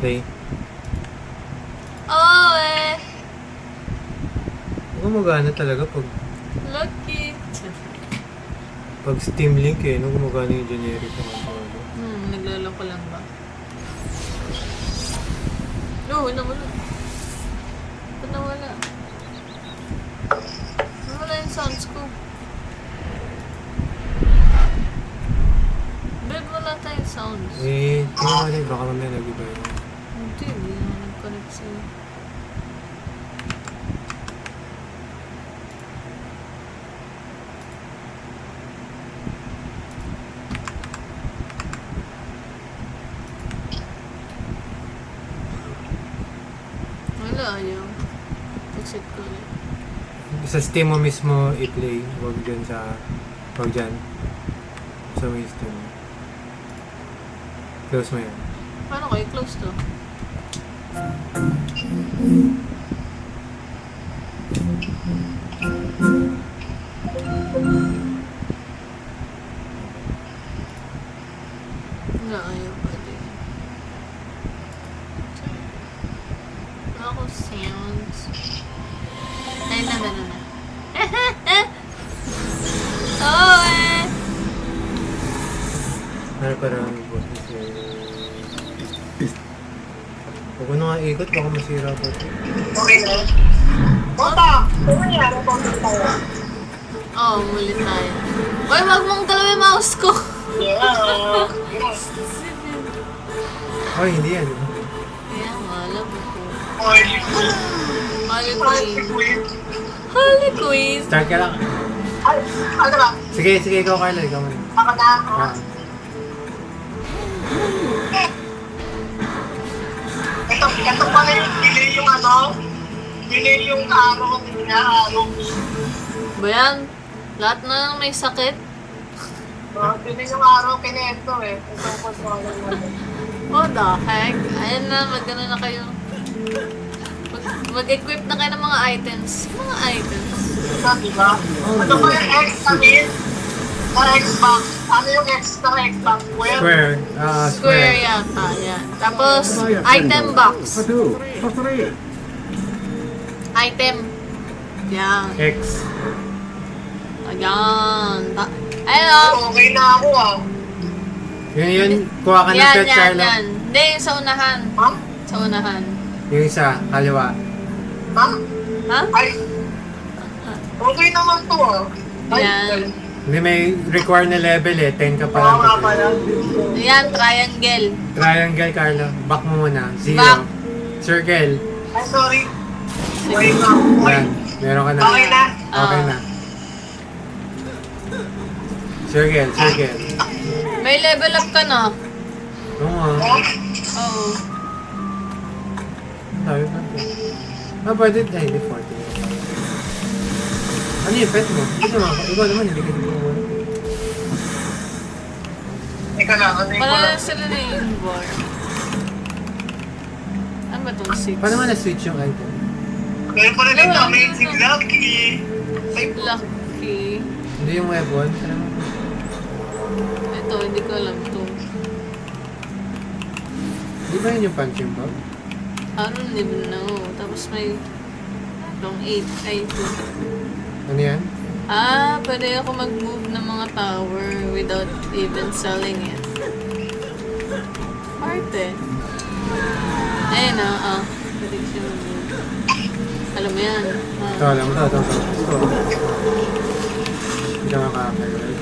Play. Oh, eh. Gumagana talaga Lucky. pag Steam Link eh. No, gumagana yung generic ng ano. Naglaloko lang ba? No, nawala. Ba't nawala? Nawala yung sounds ko. Babe, wala tayong sounds. Eh, tingnan mo rin. Baka mamaya nag-iba yun. Hindi na nag-connect sa'yo. Wala, ayaw. Exit ko ulit. Sa Steam mo mismo i-play. Huwag dyan sa... Huwag dyan. Sa may Steam. Close mo yan. Paano ko i-close to? Wala, ayaw pa din. Wala ko sounds. Ay, na. Oh, eh! Ano parang boses eh. Huwag ko na nga ikot. Baka masira pa ito. Okay na. Bota! Ano nangyari kung tayo? Oh, muli tayo. Uy, wag mong galaw yung mouse ko! Yeah. Ay, hindi yan. Kaya nga, alam ko. Holy Holy Queen. Queen. Holy Queen! Start ka lang. Ay, ano ba? Sige, ikaw Carla. Ikaw muna. Ako na. Ah. Ito pala yung delay yung ano? Delay yung araw. Araw. Ba yan? Lahat na may sakit? Delay yung araw kineto eh. Ito po sa What the heck? Ayan na, mag-ano na kayo. Mag-equip na kayo ng mga items. Mga items. diba? Ano ba yung X namin? Sa Xbox. Ano yung X ng Xbox? Square. Square yata, yan. Tapos, item box. Item. Yan. X. Ayan. Ayun o. Okay na ako ah. Yun. Kuha ka ng Yan, pet, yan, Carla. yan. Hindi, yung sa unahan. Ha? Sa unahan. Yung isa, kaliwa. Ha? Ha? Ay. Okay naman to ah. Ay, Yan. Hindi may require na level eh. 10 ka pa Oo lang. nga pala. Ayan, triangle. Triangle, Carla. Back mo muna. 0. Back. Circle. Ay, sorry. Wait na. Yan. Meron ka na. Okay na. Okay na. Circle. May level up ka na. Oo nga. Oo. Sabi pa ito. Pwede. Ay, hindi 40. Ano yung pet mo? Ikaw naman, hindi ka dito muna. Ika lang, ano yung Wala pala? na sila na yung bar. Ano ba itong 6? Paano mo na-switch yung item? Meron pa rin yung amazing lucky. Ay, Lucky. Hindi yung weapon. Ano mo? Ito, hindi ko alam to. Di ba yun yung punching bag? I don't even know. Tapos may long 8. Ay, 2. Ano yan? Pwede ako mag-move ng mga tower without even selling it. Parte. Ayun na, pwede ko siya mag-move. Alam mo yan. Ito, alam mo ito. Hindi ka makakakay, right?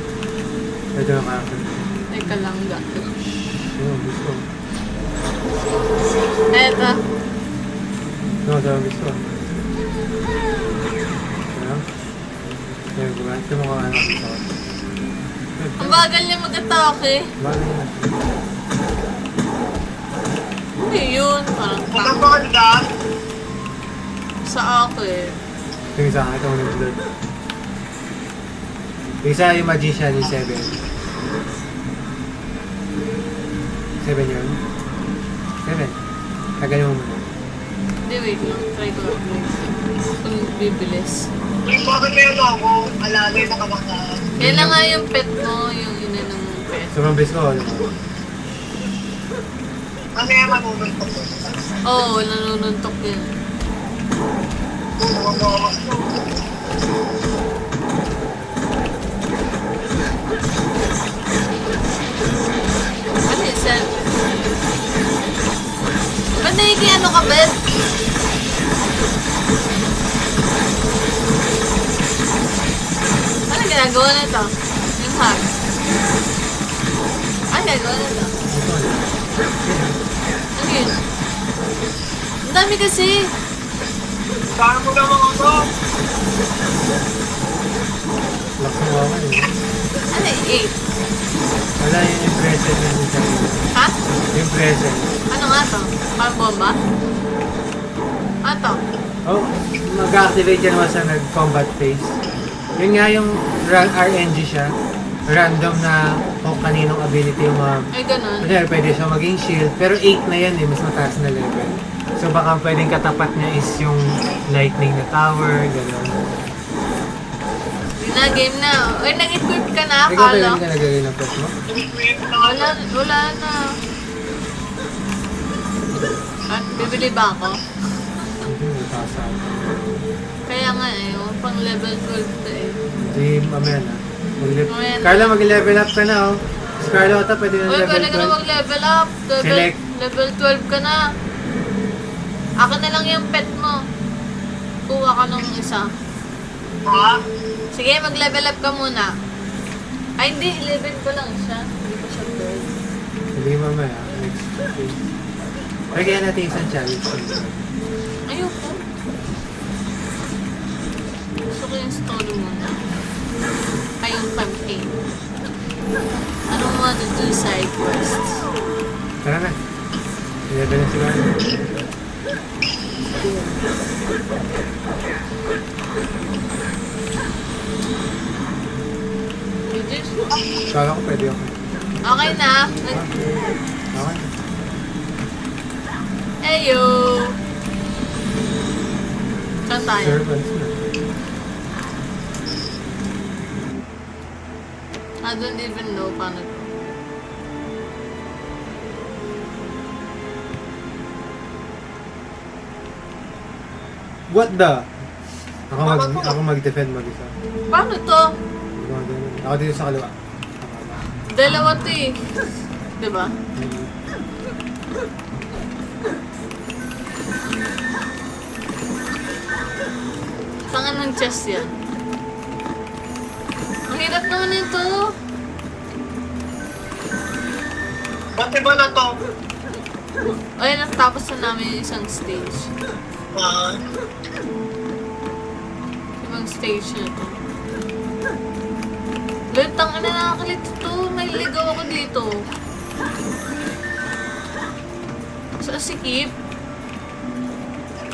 Ito nakakakay. Teka lang, gato. Oo, gusto. Eto. No, ito gusto. Ano? Ayun, ito mo kung ano gusto. Ang bagal niya mag-atake. Bakit na? Ano yun? Parang ano ba dyan? sa akin. Yung isa, ito mo ng blood. Yung isa, yung magician, yung 7. 7 yun? 7. Tagal mo muna. Hindi, wait lang. Try ko lang. Kung bibilis. Yung bakit may ano ako, alalay na kamakahan. Kailan nga yung pet mo, yung ina ng pet. Sobrang bilis ko, alam mo. Ano yung manununtok ko? Oo, nanununtok yun. Ano yun, Sen? Ba't ano ka, Bet? Ano ginagawa na ito? Yung hug. Ano ginagawa na ito? Ano yun? Ang dami kasi. Saan mo naman ako? Lock mo ako eh. Ano yung 8? Wala yung present na yung sarili. Ha? Yung present. Ano nga to? Parang bomba? Ano to? Oh, mag-activate yan once na nag-combat phase. Yun nga yung RNG siya. Random na kung kaninong ability yung mga... Ay, ganun. Kaya pwede siya maging shield. Pero 8 na yan eh, mas mataas na level. So baka pwedeng katapat niya is yung lightning na tower, gano'n. Yun na, game na. Ay, nag-equip ka na, Ikaw ba akala. yung nalagay ng pet mo? Wala na. At bibili ba ako? Hindi, mataas ako. Kaya nga eh, yung pang level 12 na eh. Hindi, mamaya na. Mamaya na. Carla, mag-level up ka na oh. Si Carla, ata pwede na Uy, level pwede ka na 12. mag-level up. Select. Level 12 ka na. Akin na lang yung pet mo. Kuha ka ng isa. Ha? Sige, mag-level up ka muna. Ay, hindi. 11 ko lang siya. Hindi ko siya 12. Hindi, mamaya. Next phase. Lagyan natin isang challenge. Ayoko. Gusto ko yung story muna. Ay, yung campaign. I don't want to do side quests. Tara na. Level na si Carla. You just... Kala ko pwede ako. Okay na. Okay. Heyo! Saan tayo? Servants na. I don't even know paano to. What the? Ako mag-defend mag-isa. Paano to? Ako dito sa kaliwa. Dalawa to eh. Diba? Saan ng chest yan? Ang hirap naman ito. Pati ba na to? Ay, natapos na namin yung isang stage. Ah, Ibang stage na to. Lutang na nakakalito to. May ligaw ako dito. So, sikip.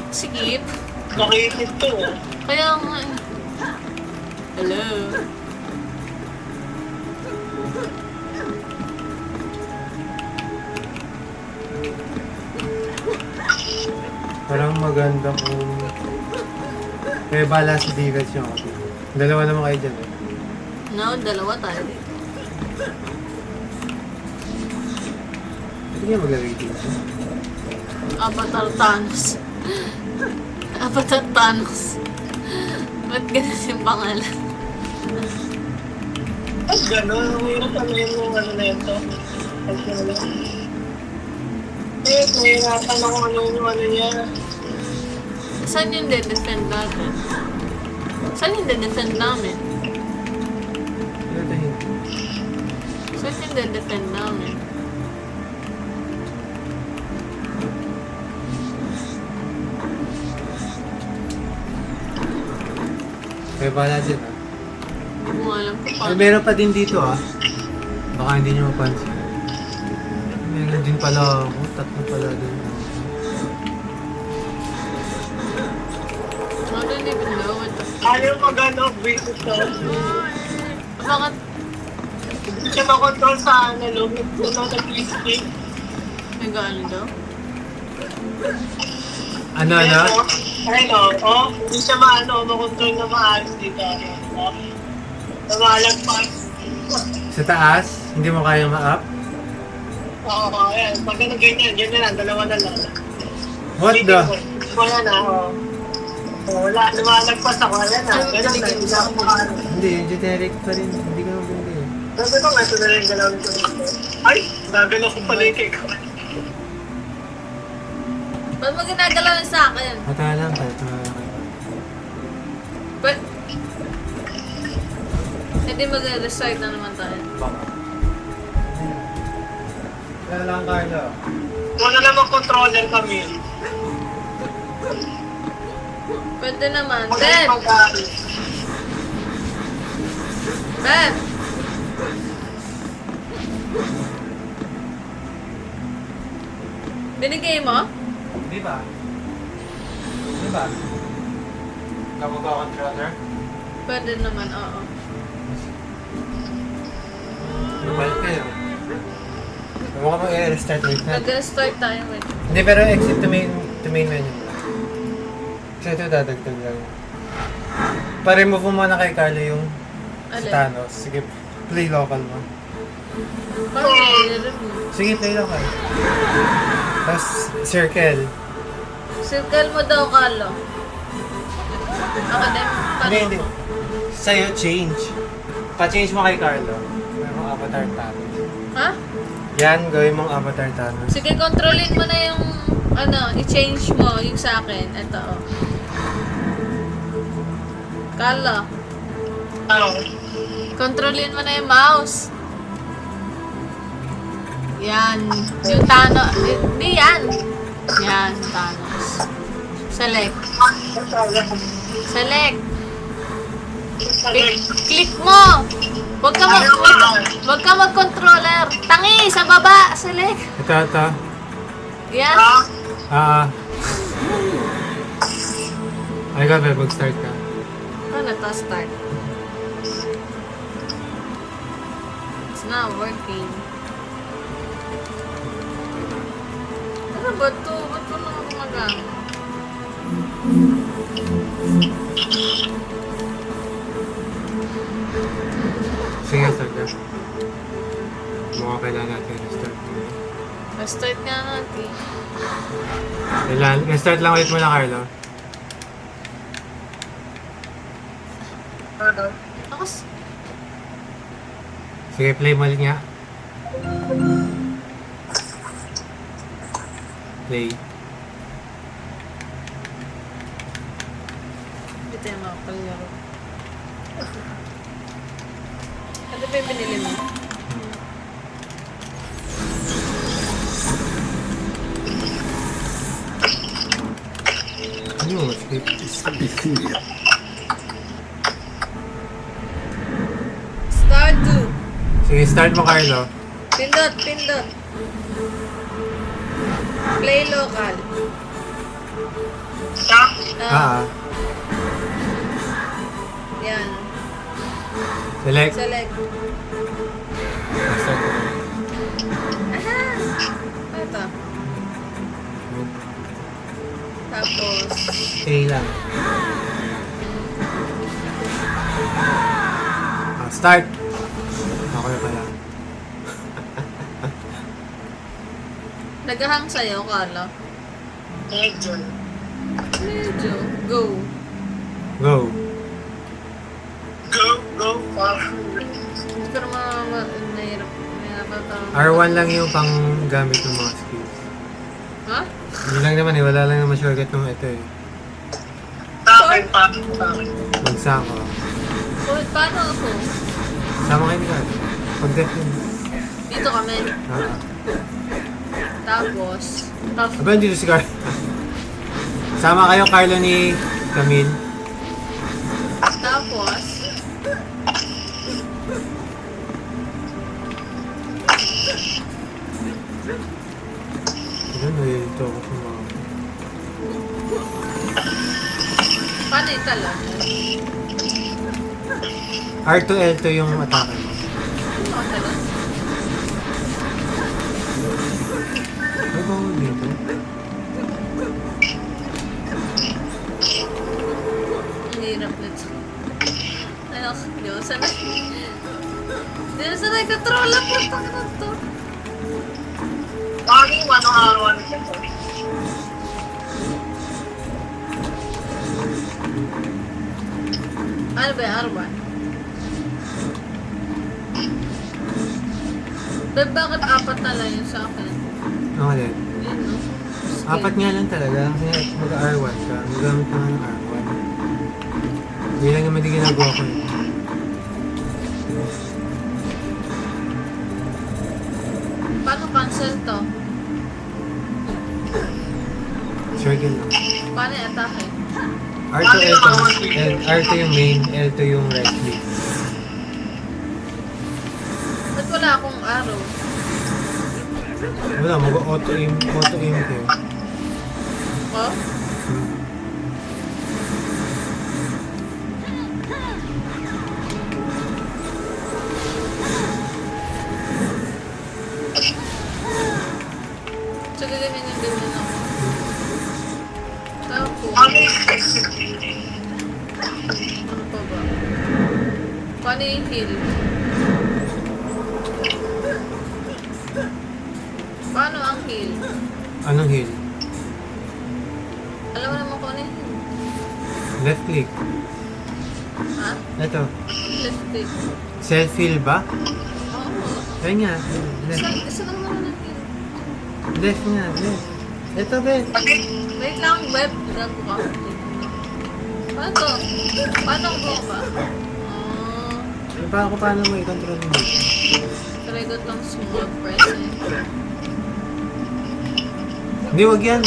Sikip. nakikit to. Kaya nga. Hello. Parang maganda kung... Kaya bala si David yung ako. Dalawa naman kayo dyan eh. No, dalawa tayo. Hindi nga maglagay dito. Avatar Thanos. Avatar Thanos. Ba't ganun yung pangalan? Ay, gano'n. Ang hirap ano yung ano na ito. Eh, nahirapan ako ano yung ano niya. Saan yung de-defend natin? Saan yung de-defend namin? Ito hindi. Saan yung de-defend namin? Kaya bala dyan ah. Hindi mo alam kung Ay, paano. meron pa din dito ah. Baka hindi nyo mapansin. Meron din pala ako. Tatlo pala din. I don't even know what the Ayaw mag-ano, basis to. Bakit? Hindi siya makontrol sa ano, lumit ko na nag-listing. May gaano daw? Ano? Ayun oh. Hindi siya makontrol na maayos dito. Oh. Namalagpas. Sa taas, hindi mo kaya ma-up? Oo, ayan. Pag ano ganyan lang, dalawa na lang. What the? Wala na, oo. Wala, lumalagpas ako, ayan na. Ganun na, hindi na ako makaano. Hindi, yung generic pa rin. Hindi ko maganda eh. Sabi ko nga, ito na rin galawin ko dito. Ay, gagano ko palike ko. Ba't mo ginagalaw yun sa akin? Mata lang, kahit na But, hindi mag-restart na naman tayo. baka. Kaya lang, Carlo. Wala namang controller kami. Pwede naman. Wala Beb! namang gamit. Beb! Binigay mo? Di ba? Di ba? Kapag ako controller? Pwede naman, oo. Balik kayo. Huwag ka mag-restart wait na. Mag-restart tayo, wait. Hindi, pero exit to main menu. Kasi ito dadagdag lang. Pa-remove mo muna kay Carlo yung Alin? Thanos. Sige, play local mo. Paano i-remove? Sige, play local. Tapos, circle. Circle mo daw, Carlo. Academic. Hindi, hindi. Sa'yo, change. Pa-change mo kay Carlo. Merong avatar Thanos. Ha? Yan, gawin mong avatar Thanos. Sige, kontrolin mo na yung, i-change mo yung sa akin. Ito, oh. Carlo, Ano? kontrolin mo na yung mouse. Yan. Yung Thanos. Hindi yan. Yan, Thanos. Select. Select. Click mo. Huwag ka mag-controller. Tangi, sa baba. Select. Ito. Yan. Ay ka, mag-start ka. Ano to? Start. It's not working. Ano ba ito? Ba't ko naman gumagamit? Sige, start ka. Mukha kailangan natin restart muna. Start nga natin. Restart lang ulit muna, Carlo. Ano? Ako, Sige, play mo ulit nga. Play. hindi tayo makakalaro. Ano ba yung binili mo? Ano mo, skip? Start to. Sige, start mo, Carlo. Pindot. Play local. Siya? Yan. Select. Select. Start. Aha! Ito. Tapos, A lang. Start. Ako na pala. naghahang sa'yo, Carlo. Medyo. Medyo. Go. Go. Go, far. Hindi ko naman nahirap ito. R1 lang yung pang gamit ng mga skills. Ha? Hindi lang naman eh, wala lang naman shortcut nung ito eh. Sa akin pa. Magsama. Oh, paano ako? Sama kayo ni Carlo. Pag-death yun. Dito kami. Tapos, Aba, dito si Carlo. Sama kayo, Carlo ni Camille. tapos, Ano, nalilito ako sa mga... paano yung talon? R2, L2 yung atake mo. Ano ang talon? Ano ba ako dito? Ang hirap nito. Ano, di ko sanay. Di ko sanay controller po ito. R1 dito. Ano ba yung R1? Ba't bakit apat na lang yun sa akin? Ano din? Yun, no? Apat nga lang talaga. Kasi mag-R1 ka. Magamit ka nga ng R1. Hindi lang naman di ginagawa ko yun. Paano cancel to? Circle lang. Paano yung atake? R2, L2. R2 yung main, L2 yung right click. Ba't wala akong arrow? Wala, mag-auto-aim kayo. Oh? So, gaganyan yung ganyan ako. Tapos, Ano yung ano pa ba? Paano yung heal? Paano ang heal? Anong heal? Alam mo naman kung ano yung heal. Left click. Ha? Ito. Left click. Self-heal ba? Oo. Ayun nga. Left. Isa lang naman ang heal. Left nga, left. Ito, Bet. Wait lang, web. Gago ka. Paano to? Paano ang bomba? Paano mo i-control mo? Try ko lang small press eh. Hindi, wag yan.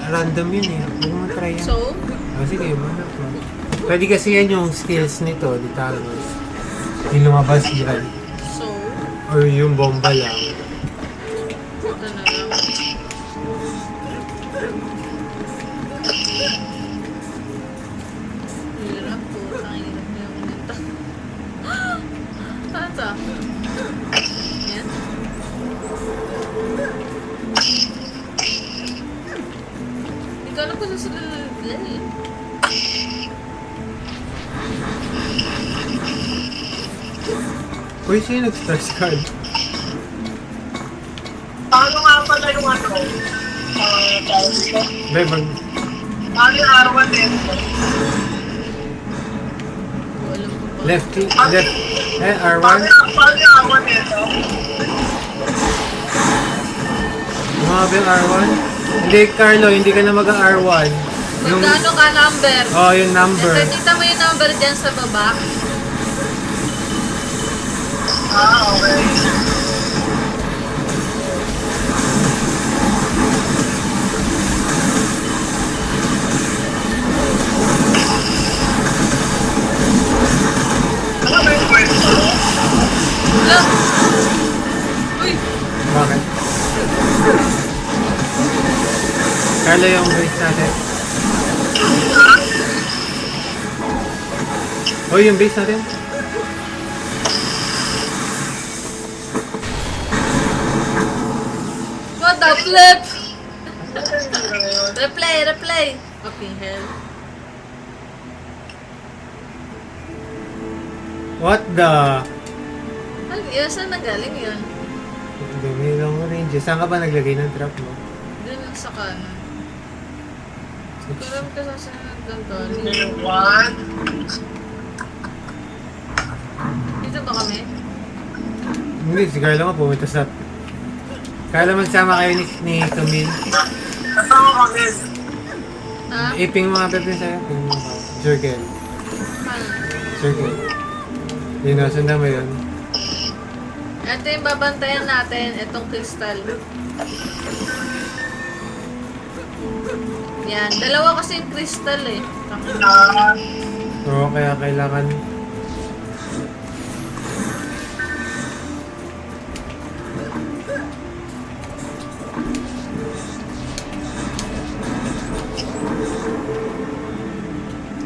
Random yun eh. Huwag mo try yan. So, Sige, manap mo. Pwede kasi yan yung skills nito, di Talos. Yung lumabas dyan. so, Or yung bomba lang. ito na lang. Hirap po. Ang hirap na yung nito. Saan to? Yan? Hindi ko alam kung saan sila lalagyan eh. Uy, sino nag-start card? Paano nga pala yung ano? Tawag dito? Be, Paano yung R1 dito? Alam ko pa. left click, left, R1. Paano yung R1 dito? Mga yung R1. Hindi, Carlo, hindi ka na mag-R1. Yung, Magkano ka number? oh, yung number. Ito, kita mo yung number dyan sa baba. Okay. Ano ba yung kwento? Alam! Uy! Bakit? Carlo, yung base natin. Oh, yung base natin. What the flip? Replay, replay. Okay, hell. What the? Ano yun? Saan nagaling yun? Hindi, may long range. Saan ka ba naglagay ng trap mo? Doon lang sa kanan. Siguro ka sa doon to. One. Dito ba kami? Hindi, si Carlo nga pumunta sa... Carlo, magsama kayo ni Camille. Kasama kami. Ha? Iping mga pepe sa'yo. Iping mga ka. Circle. Paano? Circle. Yun na, sundan mo yun. Ito yung babantayan natin. Itong crystal. Yan. Dalawa kasi yung crystal eh. Oo, kaya kailangan...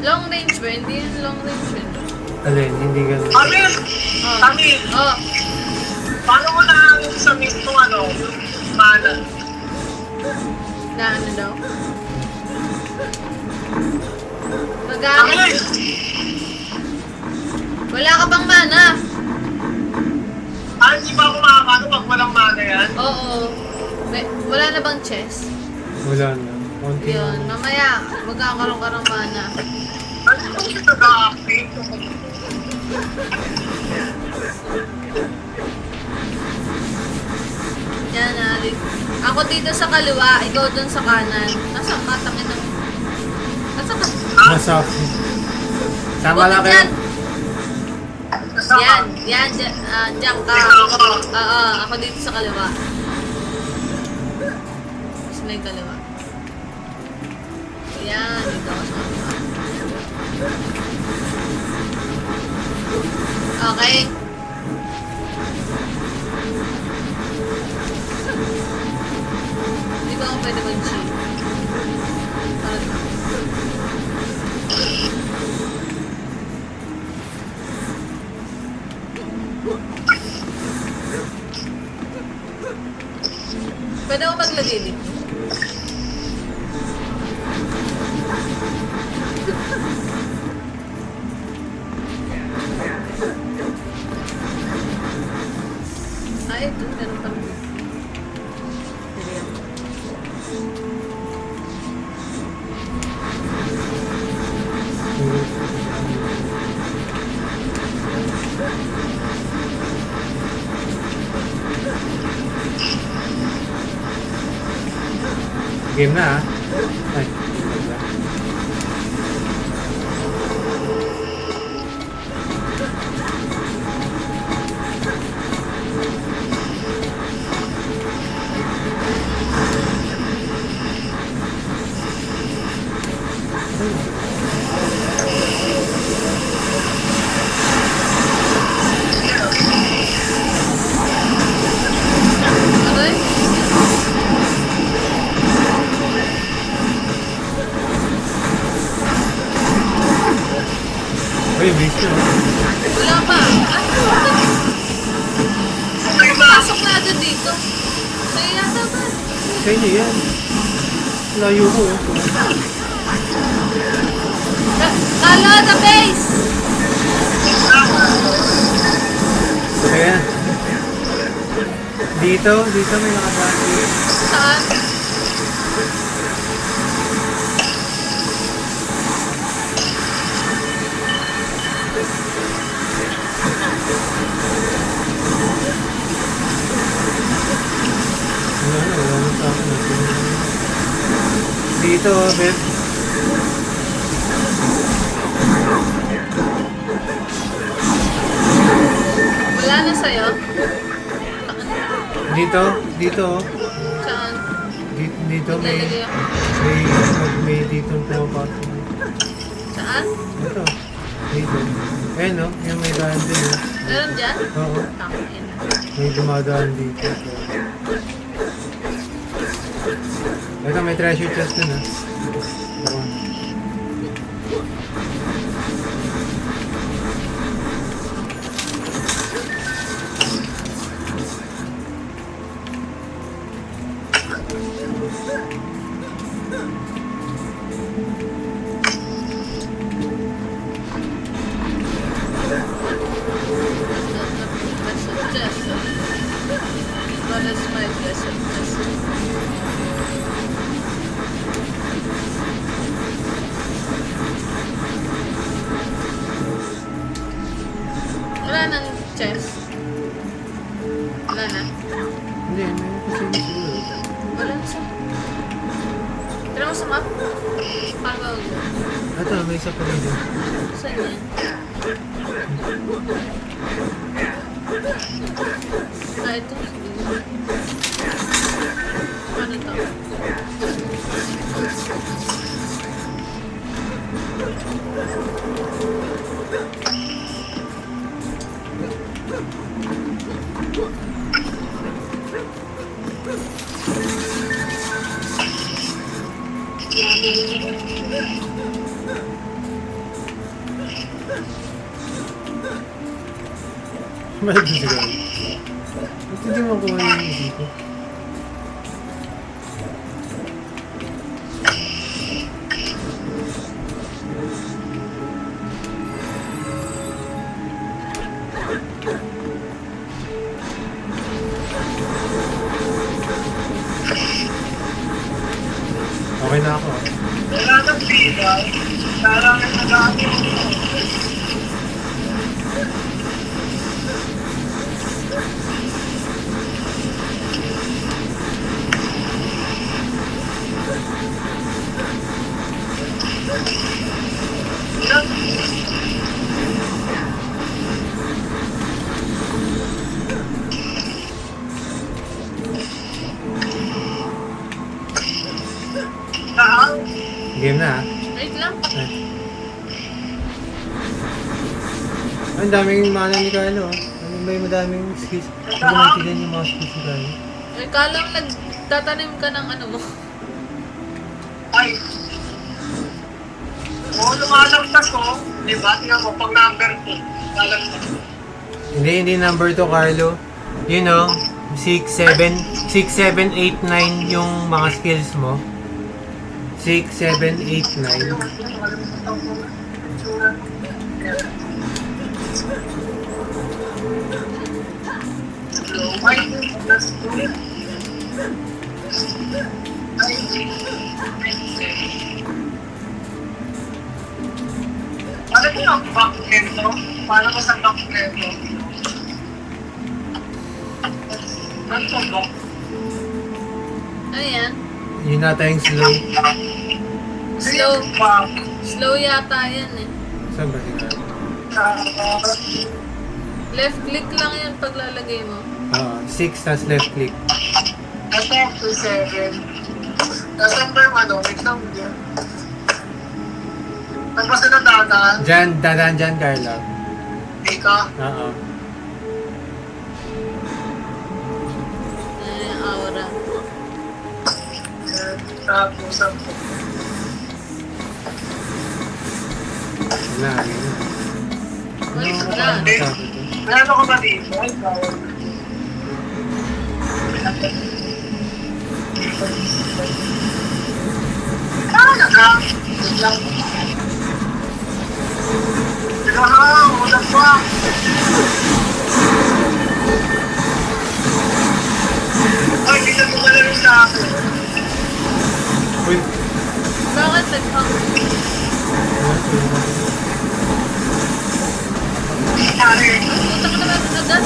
Long range ba? Hindi yun long range yun. Alin, hindi ganun. Amin! Oh. Amin! Oh. Paano mo na sa mismo ano? Mana? Na ano daw? Magamit. Amin! Wala ka bang mana? Hindi ba ako makakano pag walang mana yan? Oo. Wala na bang chest? chest. Wala na. Konti Yun, na. mamaya, magkakaroon ka ng mana. Ano yung nag-update? Yan, Alex. Ako dito sa kaliwa, ikaw dun sa kanan. Nasa katangin na. Nasa ka? Nasa... Sama lang kayo. Yan, yan, dyan, dyan ka. Oo, ako dito sa kaliwa. Gusto na yung kaliwa. Yan, dito ako sa kaliwa. Okay. Hindi ba ako pwede mag-chill? Pwede ako maglagay dito. Ay, ito. Meron pa rin. Game na, ah. Ay. Aray? Uy, bilis na. Wala pa. Ay, pasok na agad dito. Sa'yo yata ba? Sa inyo yan. Layo ko, oh. Kalo, the base! Kaya. Dito may nakabati. Saan? Wala na sa akin. Dito, Beb. Wala na sa'yo? Dito, oh. Saan? Dito may, Lalagay ako. may dito pumapasok. Saan? Ito, dito. Ayan, no? Yung may daan din, oh. Meron dyan? Oo, Tangin. may dumadaan dito. Ito, may treasure chest dun, ah. Ako. What is my blessed? Wala nang chest. Wala na. Hindi, may kasi siguro. Wala na siya. Tira mo sa map. Pagaw. Ito, may isa pa rin din. Saan yan? Ah, ito. Ano to? Mahal din siguro. Ba't hindi mo kuha yung dito? Okay na ako. Wala nang pila. Parang nag-aano. Game na ah. Wait lang. Ang daming mana ni Carlo. Ano ba yung madaming skills? Hindi ko maintindihan yung mga skills ni Carlo. Ay, kalang nagtatanim ka ng ano mo. Ay. Oo, lumalagtas ko. Diba? Tingnan mo, pag number 2. Lalagtas. Hindi number 2 Carlo. You know, 6, 7, 8, 9 yung mga skills mo. 6, 7, 8, 9. Ano ko ang back nito? Paano ko sa back nito? Ano to back? Ano yan? Yun nata yung slow. Slow. Back. Slow yata yan eh. Saan ba si Carlo? Left click lang yan paglalagay mo. 6 tas left click. Ito, 2-7. Nasaan ba yung ano? Wait lang yun. Tapos na dadaan. Diyan, dadaan dyan Carlo. Ika. Oo. Ano yung aura. Tapos ang Wala, yun na. Wait Ano lang. sabi ko? meron ako ba dito? Ay, bawal. Naka! Wait lang. Tinahang! Ulang pa! Ay, hindi na tumalaro sa akin. Uy! Bakit nag-hang? Ay, Punta ka naman agad.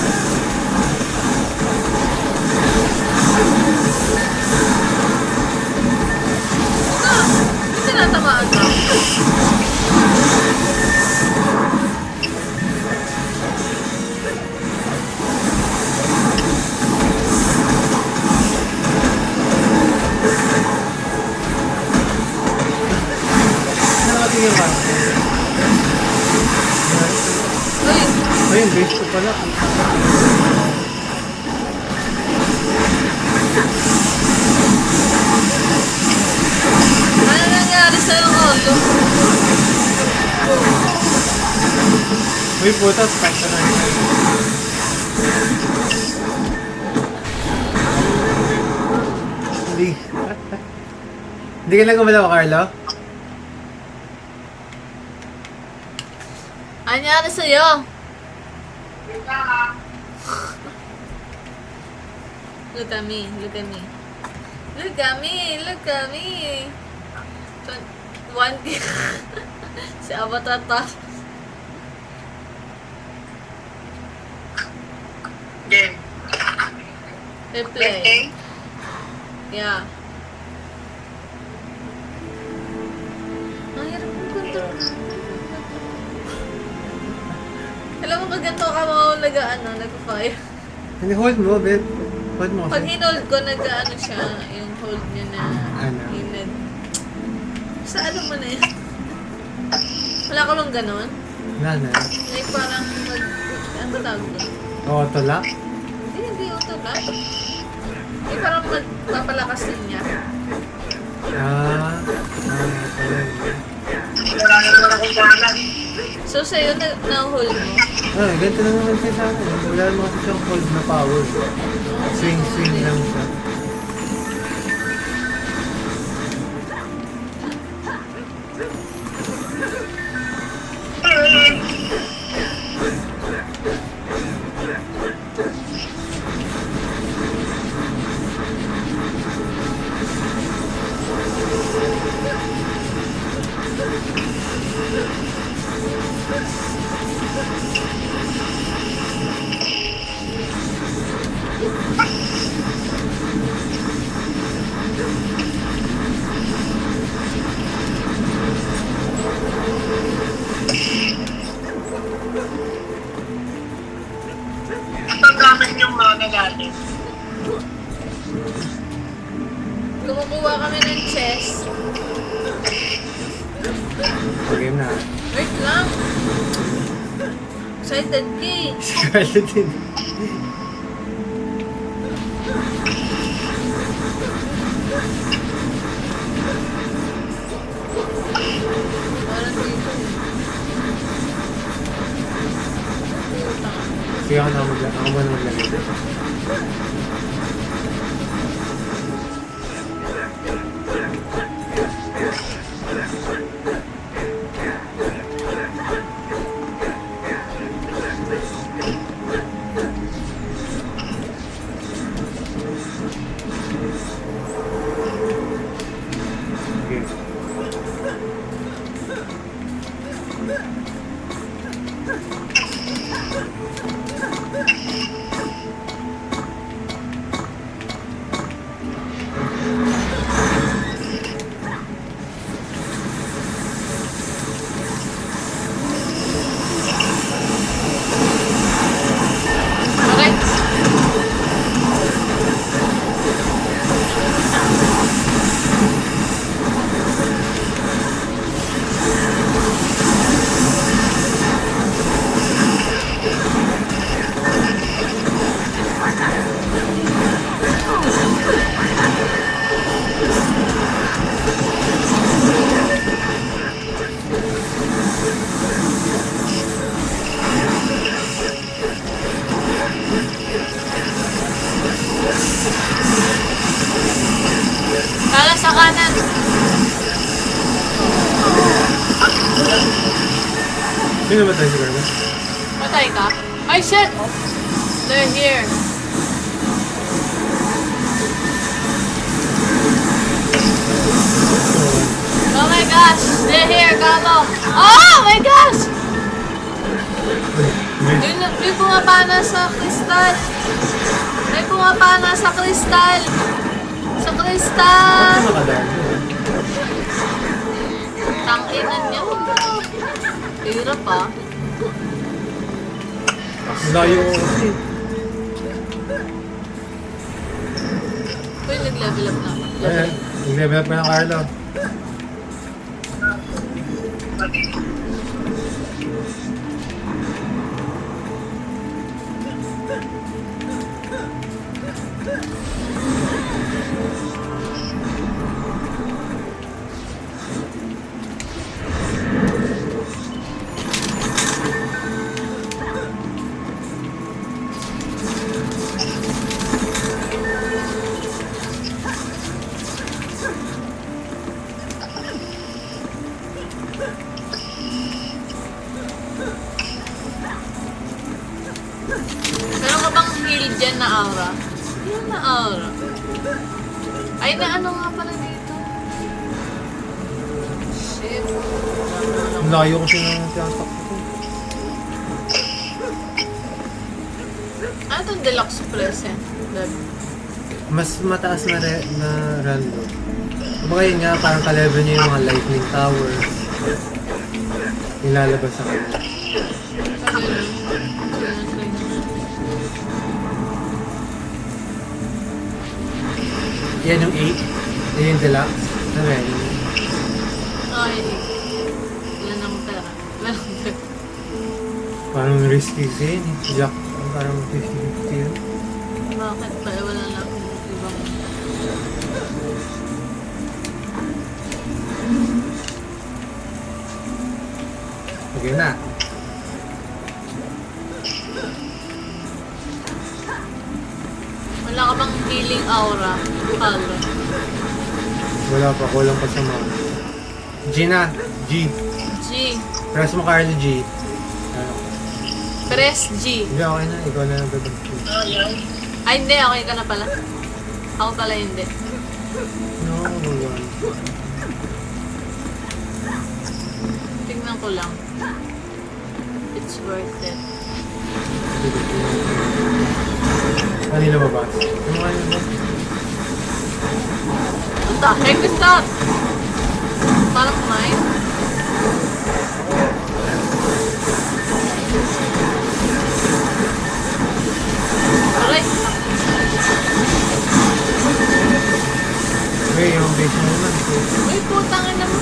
Ika! Hindi tinatamaan ka. Nakating yung ba? Uy! Ayun, base ko pala. Ano nangyari sa'yo, Olo? Uy, puta, stuck ka na. Hindi. Hindi ka lang gumalaw, Carlo? Ano nangyari sa'yo? Look at me, look at me. Look at me, look at me. 1K. Si Avatar ta. game. Replay. Okay? Yeah. Ang hirap ng control. Alam mo, pag ganito ka mo nag-fire. Hindi, hold mo, babe. Hold mo Pag kasi. hinold ko, siya, yung hold niya na, Ano? yung sa ano mo na yun? Wala ka lang ganon? Nanay. Like parang ano ba tawag doon? Auto lock? Hindi auto ba? Like parang magpapalakas din niya. Pala yun. Wala na naman akong bahala. So sa'yo, na-hold mo? Ganito lang naman siya sa akin. Wala naman kasi siyang hold na power. Swing lang siya. Kukuha kami ng chess. Okay na. Wait lang. Excited ka eh. Scarlet din. Parang dito. Sige ako muna maglagay. Okay. Okay. Kala sa kanan. Sino ba tayo si Carla? Patay ka? Ay, shit! They're here. Oh my gosh! They're here, Carlo! Oh my gosh! May pumapana sa kristal! May pumapana sa kristal! Sa kristal! Ano nakadaan? Tanginan niya. Hirap ah. Layo ko kasi. Uy, nag-level up na. Ayan, nag-level up ka ng Carlo. Meron ka bang heal dyan na aura? Yan na aura. Ay, na ano nga pala dito? Shit. Ang layo kasi ng tinatak ko. Ano itong deluxe present? Mas mataas na rando. Kumbaga yun nga, parang ka-level niya yung mga lightning tower. Nilalabas sa kanya. Yan yung 8. Yan yung deluxe. Ano yan? Ay, wala na akong pera. Wala akong pera. Parang risky kasi yun eh. Jack, parang 50-50 yun. Bakit pa? Wala na akong ibang... Okay na. Wala ka bang healing aura? Palo. Wala pa, kulang pa sa mga. G na. G. G. Press mo Carlo G. Ano? Press G. Hindi, okay na. Ikaw na lang gagawin. Ay, hindi. Okay ka na pala. Ako pala hindi. No, wala. Tingnan ko lang. It's worth it. Kanina ba ba? Ano kanina ba? What the heck is that? Parang mine. Aray! Okay, yung base mo naman. Uy, putang ina mo.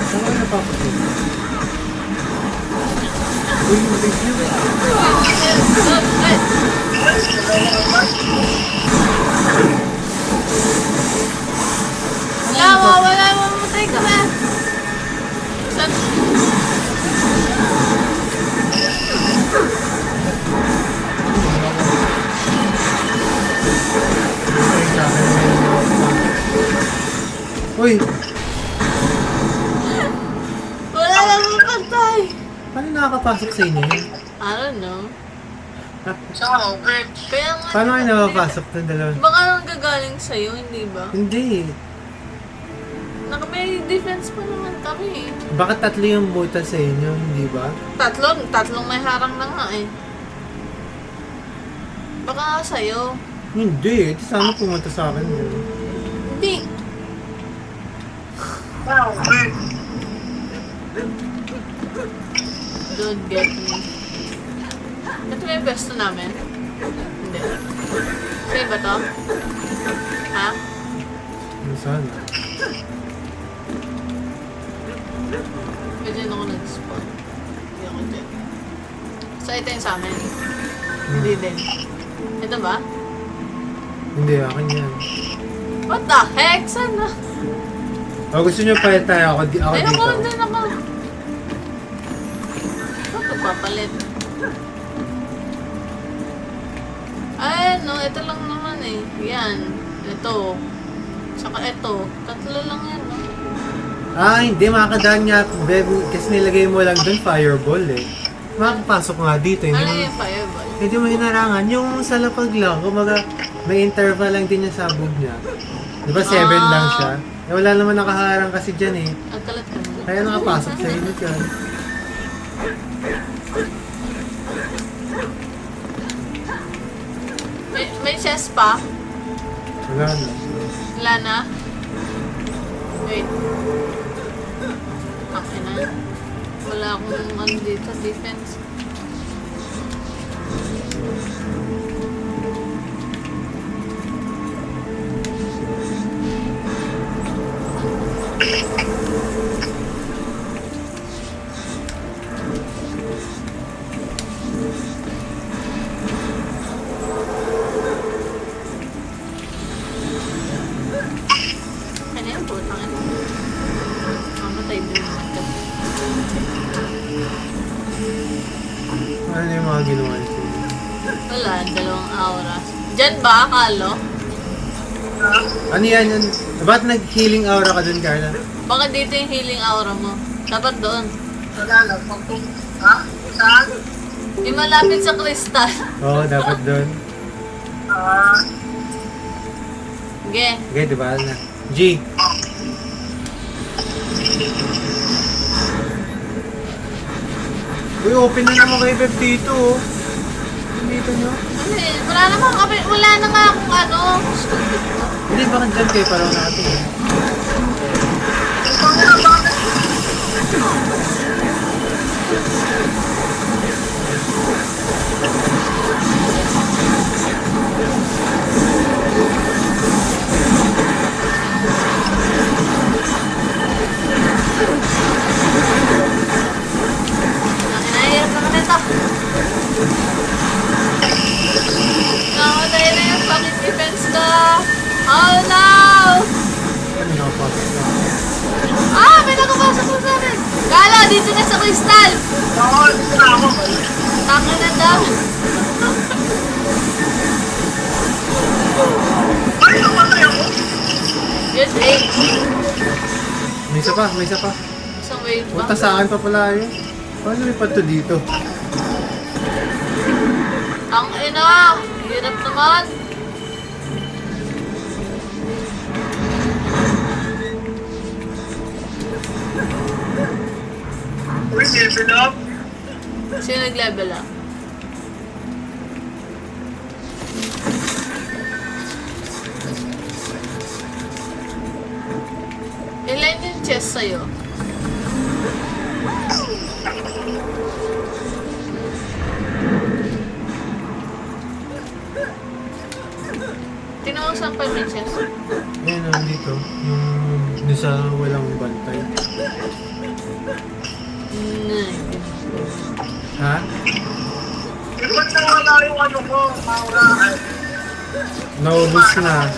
Saan ka napapatid? Uy, yung base niya ba? Wala, mamatay ka na. Saan? Ay, sa akin na yun. Uy, Wala lang mamatay. paano nakakapasok sa inyo yun? I don't know. Sa open. Kaya nga, Paano kayo nakapasok ng dalawa? baka nang gagaling sa'yo, hindi ba? Hindi. May defense pa naman kami eh. Bakit tatlo yung butas sa inyo, hindi ba? Tatlong may harang na nga eh. Baka nga sa'yo. Hindi, ito sana pumunta sa akin. Hindi. Sa open. Don't get me. Ito ba yung besto namin? Hindi. Sa'yo ba to? Ha? Ano sana? Pwede na ako nag-spawn. Hindi ako dyan. So ito yung sa amin. Hindi din. Ito ba? Hindi, akin yan. What the heck? Saan na? O gusto nyo palit tayo, ako Ayun dito. ako, din ako. Ba't papalit? Ay, no, ito lang naman eh. Yan. Ito. Saka ito. Tatlo lang yan, no? Ah, hindi, makakadaan nga. Kasi nilagay mo lang dun, fireball eh. Makakapasok nga dito, hindi Ano mo, yung fireball? hindi mo hinarangan. Yung sa lapag lang, kumaga, may interval lang din yung sabog niya. Di ba 7 lang siya? Eh, wala naman nakaharang kasi dyan eh. Ang kalat ka mo. Kaya nakapasok sa inyo dyan. May chest pa? Wala na. Wala na? Wait. Okay na. Wala akong ano dito, defense. Ano yung putang ito? Mamatay din naman ka. Ano yung mga ginawa niyo? Wala, 2 aura. Diyan ba, Kalo? Ano yan? Ba't nag-healing aura ka dun, Carla? Baka dito yung healing aura mo. Dapat doon. Wala lang. Ha? Saan? Yung malapit sa kristal. Oo, dapat dun. Ah, Sige. Okay, di ba? Na. G. Uy, open na naman kay Beb dito, oh. Dito nyo. Ano eh, wala na nga akong ano. Stupid ko. Hindi, bakit dyan kayo parang natin, eh? Nakinahirap naman ito. Namatay na yung fucking defense ko. Oh no! Ano nakapasok na? Ah! May nakapasok na sa akin! Kala, dito na sa kristal! oo, dito na ako. Taka na daw. Ay, namatay ako. Yun, eh. May isa pa, may isa pa. Isang wave pa. Punta sa akin pa pala yun. Paano lipat to dito? Ang ina! Hirap naman! Uy, level up. Sino nag-level up? Ilan yung chest sa'yo? Tingnan mo saan pa may chest. Ayan o, dito. Yung doon sa walang bantay. Ha? Eh, ba't nawala yung ano ko? Maura. Naubos na.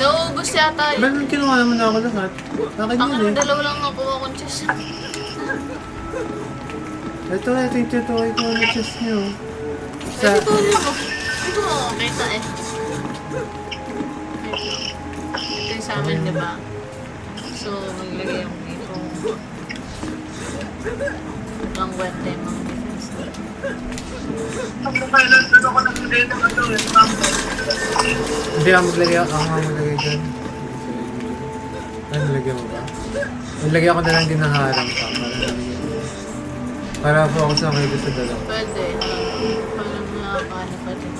Naubos yata yun. Ba't kinuha naman ako lahat? Akin Ang yun eh. dalawa lang nakuha kong chest. Ito yung tutukoy ko na chest niyo. Sa... Ito mo. Ito mo makakita eh. Ito yung sa amin, di ba? So, maglagay yung dito. Ang wet time ang defense. Kung kailan doon ako nagbigay ng ano eh. Hindi ako maglagay dyan. Ano, nilagyan mo ba? Nilagyan ko na lang din ng harang pa. Para focus lang kayo sa dalawa. Pwede. Parang nakakaano pa din.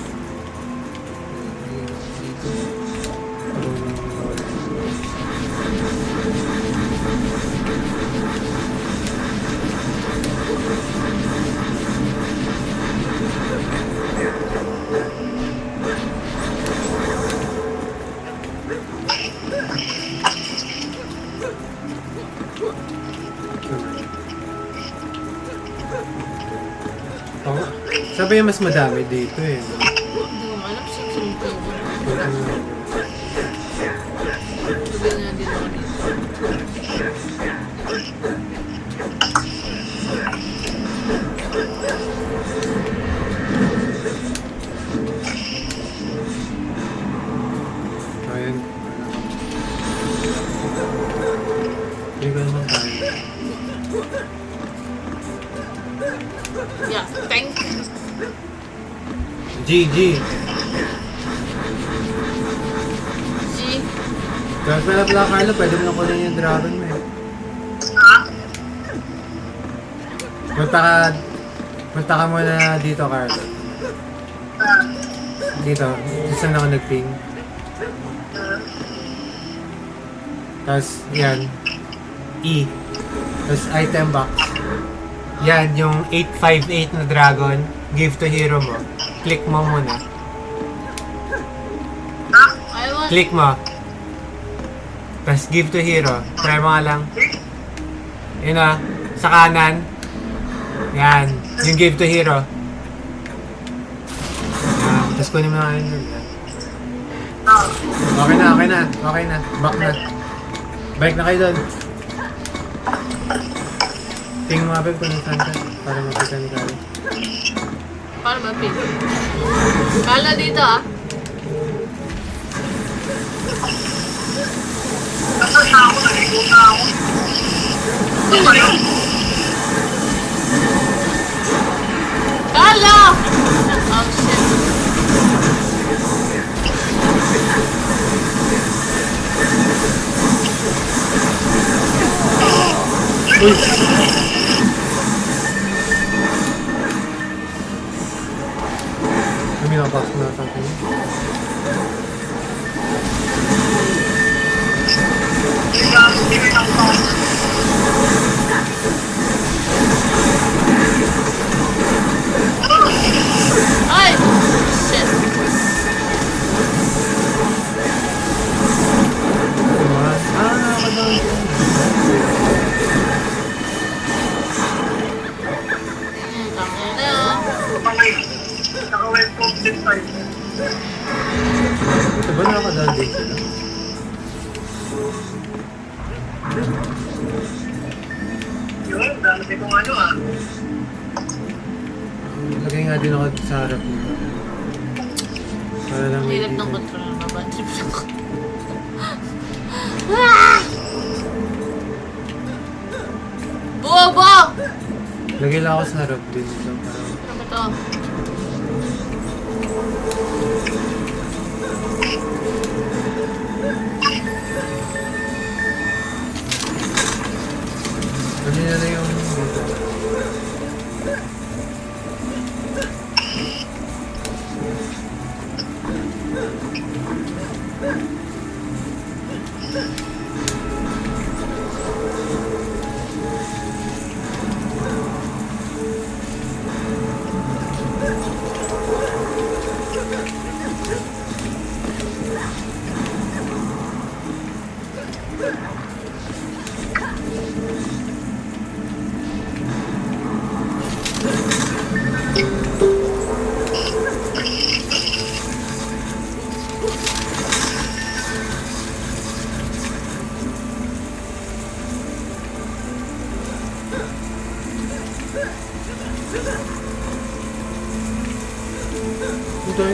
Oh, sabi yung mas madami dito eh. Hindi ko alam sa simple. Sabi nga din ako dito. Ayun. Hindi ko naman tayo. Yeah, thank you. GG. See? Kahit pala pala Carlo, pwede mo na kunin yung dragon mo eh. Punta ka muna dito, Carlo. Dito, saan ako nag-ping. Tapos, yan. E. Tapos, item box. Yan, yung 858 na dragon. Give to hero mo. Click mo muna. I want... Click mo. Tapos, give to hero. Try mo nga lang. Yun na. Sa kanan. Yan. Yung give to hero. Yan. Tapos, kunin mo na yun. Okay na, okay na. Okay na. Back na. Balik na kayo doon. Tingin mo nga ba kung saan ka para makita ni Carlo. Paano ba pin? Kala dito ah. Nasaan na ako? Naligo na ako. Ano ba yun? Kala! Oh shit. Uy! Kami nakabox na sa akin. Hindi ng box. Ay! Shit. Diba? Nakakadaan ko. Tangin na ah. Okay. Naka-web phone 6.5. Ito ba nakakadaan din sila? Yun, dami kong ano ah. Lagay nga din ako sa harap nito. Para lang Ang may hirap ng dito. control na bad trip ako. Ah! Bobo! Lagay lang ako sa harap din nito. Para... Ano ba to? Ano na yung dito?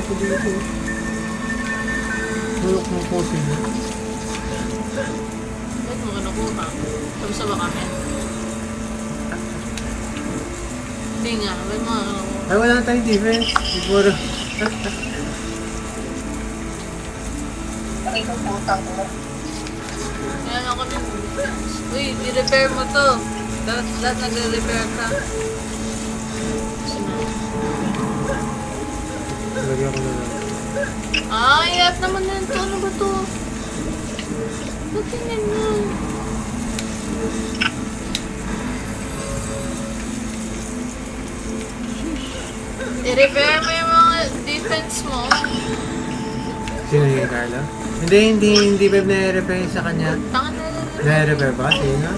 ko dito. Hulok ng puso niya. Ba't mo ka nakuha? Tapos ba kami? Hindi nga, ba't mo ka nakuha? Ay, wala na tayong defense. Siguro. Ay, ito putang mo. Kaya ako din. Uy, i-repair mo to. Dapat nagre-repair ka. Lagyan ko na lang. Ay, hirap naman na ito. Ano ba to? Ba't tingnan mo? I-repair mo yung mga defense mo. Sino yung Carla? Hindi ba na-repair sa kanya? Tangan na lang. Na-repair ba? Sino?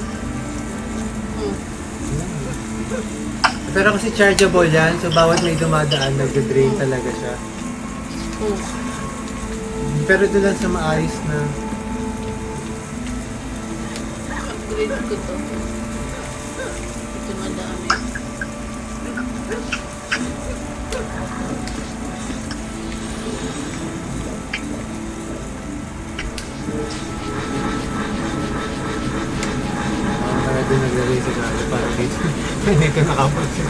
Oh. Pero kasi chargeable yan, so bawat may dumadaan, nagda-drain talaga siya. Oh. Pero doon lang sa maayos na. Upgrade ko to. Ito madami. Kaya doon nag-release sa Carla para dito. Dito nakapag-siya.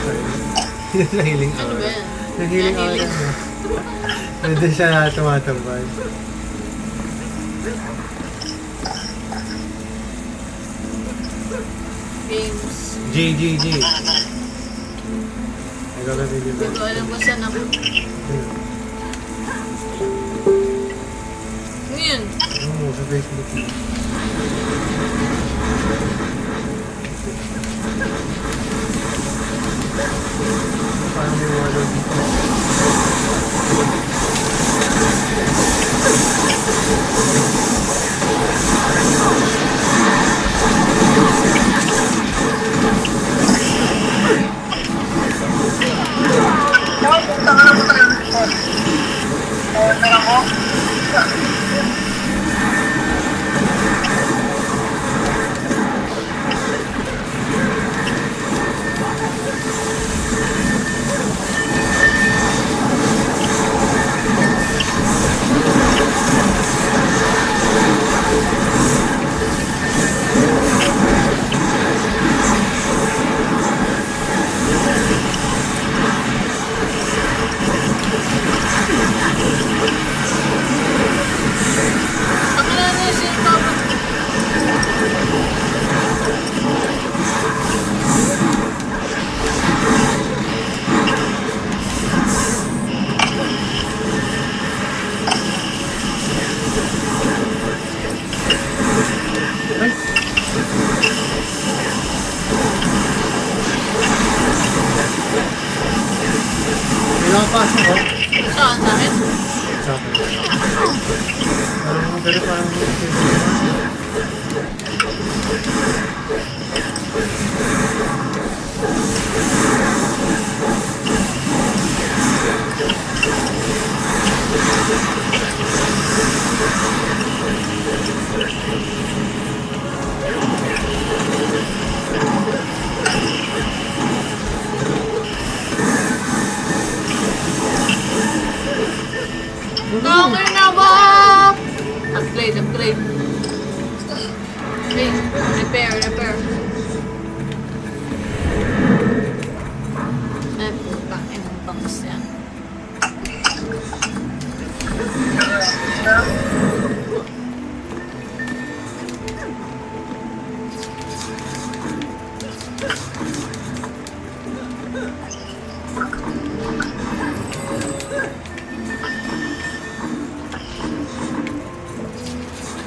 Dito sa healing Ano hour. ba yan? Sa healing hour Healing. yan. Doon siya tumatambay. Games. G. Ay, gagawin Hindi ko alam kung saan ako. Ano yun? Oo, sa Facebook. Parang may walo dito. Ay, putang na mo tayo. Meron ko. Ako na na siya yung papa. Ay! Ilang pasok ko? Saan sa akin? Sa akin. Pero parang Okay na ba? Upgrade. Wait, repair. Ay, putang inang bangs yan.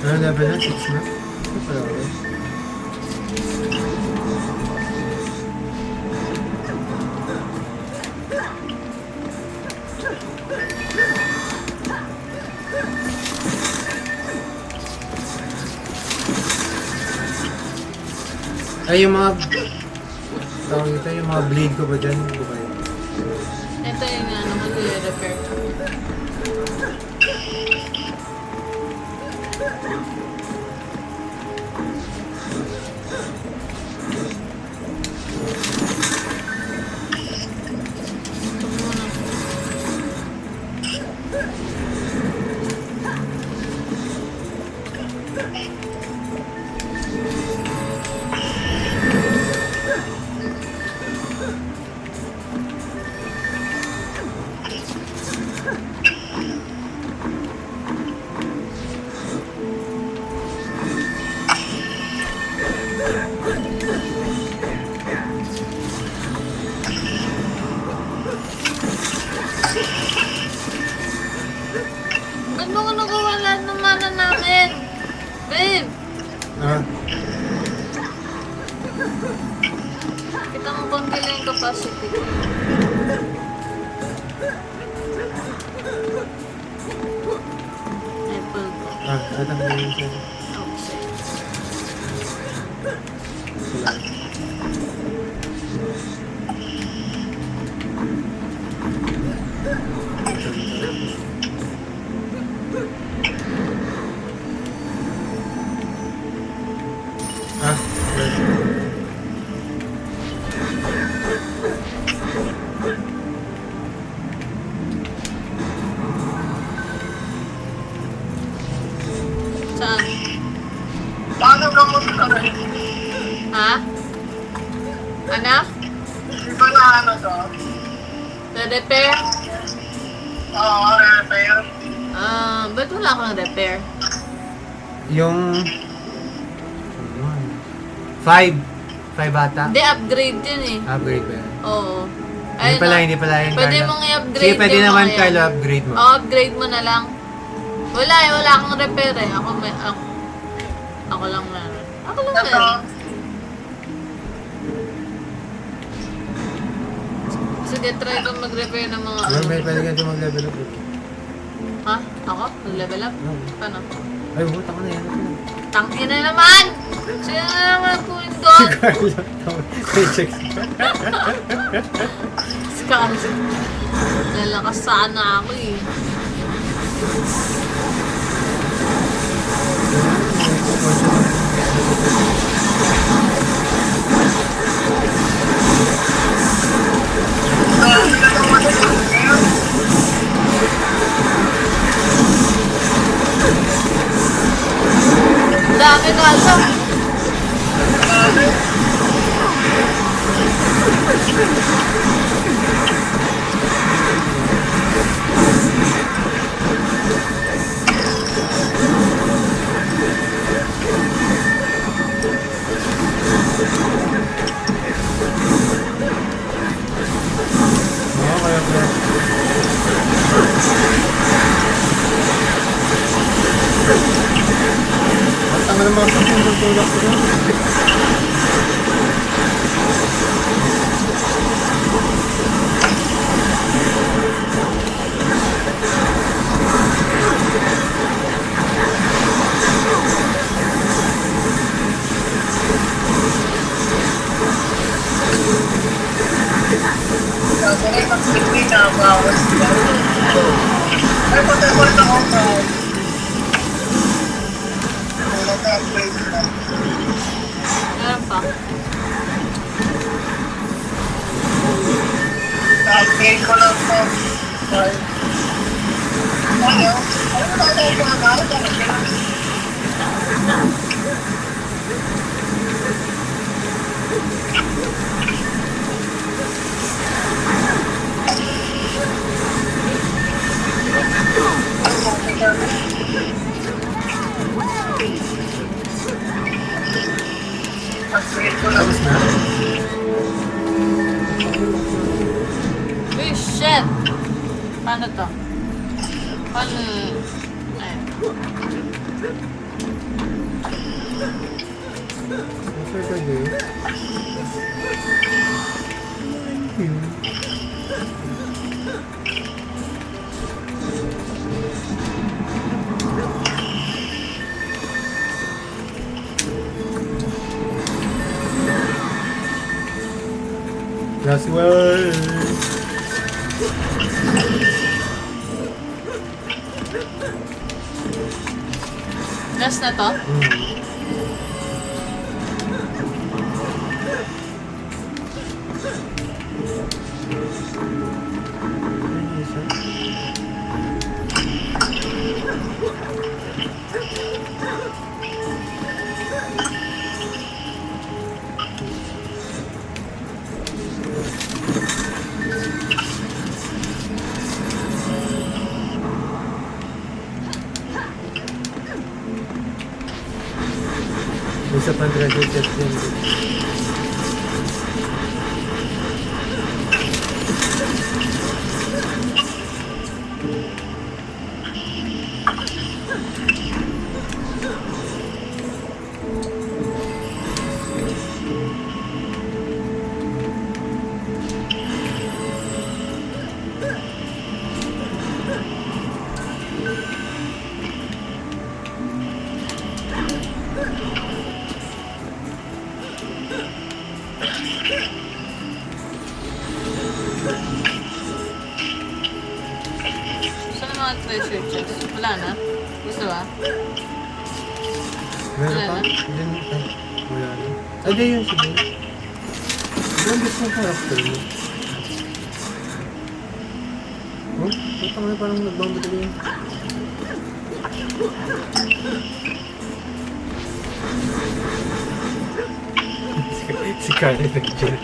ano level na? 6 na? Ano pala ako? Ay, yung mga... Tawag ito, yung mga bleed ko ba dyan? Ano ba yun? Ito yung ano, mag-repair ka. Ito muna. Ba't mo ko nagawala ng mana namin? Babe! Ah, Kita mo bang gila yung capacity ko? Apple ko. atang na yun siya. Okay. Ah, well. Saan? Paano gamot ka rin? Ha? Ano? Di ba na ano to? Na-repair? Oo, repair. Ba't wala kang repair? Yung... 5 ata. Hindi, upgrade yun eh. Upgrade ba yan? Oo. Hindi pala, hindi pala yun. Pwede Carlo. mong i-upgrade Sige, pwede yung naman, mga yan. Carlo, upgrade mo. Upgrade mo na lang. Wala eh, wala akong repair eh. Ako lang meron. Ako lang Ito. meron. Sige, try ko mag-repair ng mga Ano, pwede ka ito mag-level up. Ha? Ako? Mag-level up? Oo. Paano? Ay, buta ko na yan. Tangin na naman! Sino na naman ang kunin ko? Si Carlo. May check. Scam. Lalakas sana ako eh. Dami ka ito. Oo, kaya pala. Ang tanga naman sa tulak ko na. Kasi rin ang sipin na bawas sila. Ay, patay-patay ako ba? Wala ka upgrade na. Meron pa. Na-upgrade ko lang po. Ay. Ano? Ano ba tayo kumakaroon talaga? Upgrade ko lang. Tapos na. Uy, shit! Paano to? Paano? Ay. After ka day. Last word. Last na to? Isa pang treasure chest din. Saan ang mga treasure chest? Wala na? Gusto ba? Meron Wala pa? na? Hindi na. Wala na. Ay, di yun. Sige. Ang gusto ng character mo. Oh? Ito nga parang nagbambalik yun. Si Carly nag-gel.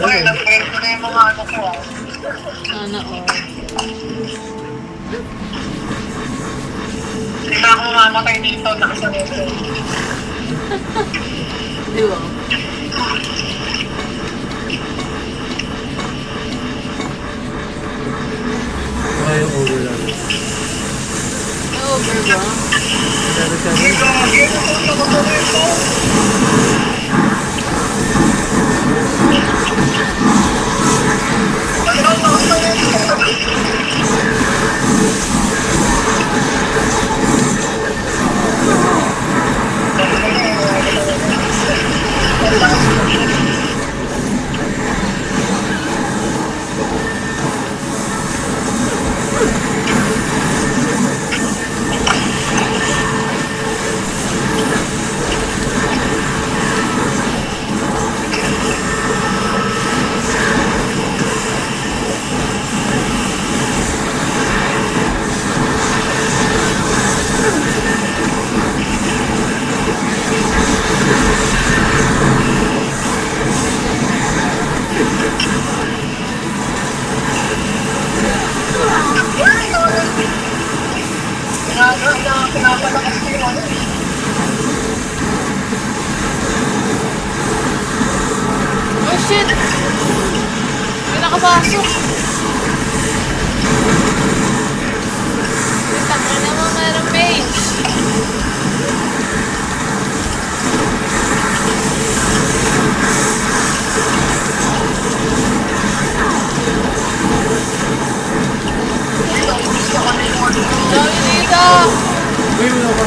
Uy, nag-break ko na yung mga ano ko. Sana all. Hindi na ako mamamatay dito, nakasanit ko. Di ba? Baka yung overlap. Over ba? Sabi sabi. Dito, dito ko nakasanit ko. Ayun, nakasanit ko. Pinapalakas ko yung ano. Oh shit! May nakapasok! Taka naman meron page! Dami dito! Uy, wala ka.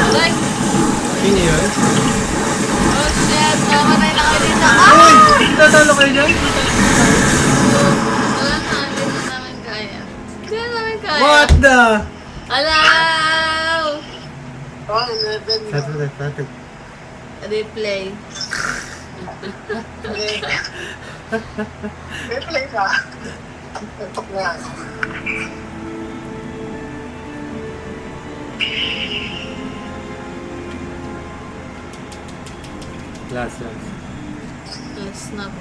Aray! Sino yun? Oh shit! Mamatay na kayo dito! Uy! Ah! Tatalo kayo dyan? Wala na, hindi na namin kaya. Hindi na namin kaya. What the? Alaw! Oh, 11 na. Tatlo. Replay. May play ka. Ito na yan. Last. Let's not.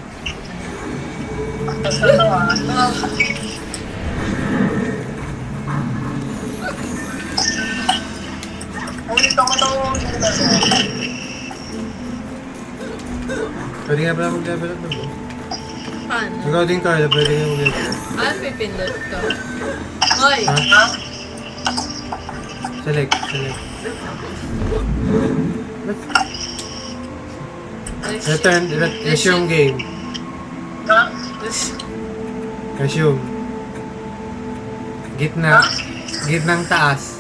Ulit ako ito. Pwede nga pala mag-level up na po. Paano? Ikaw din, Carla. Pwede nga mag-level up. Ano pipindot ko? Hoy! Ha? Select. Return. Resume game. Ha? Resume. Gitna. Gitnang taas.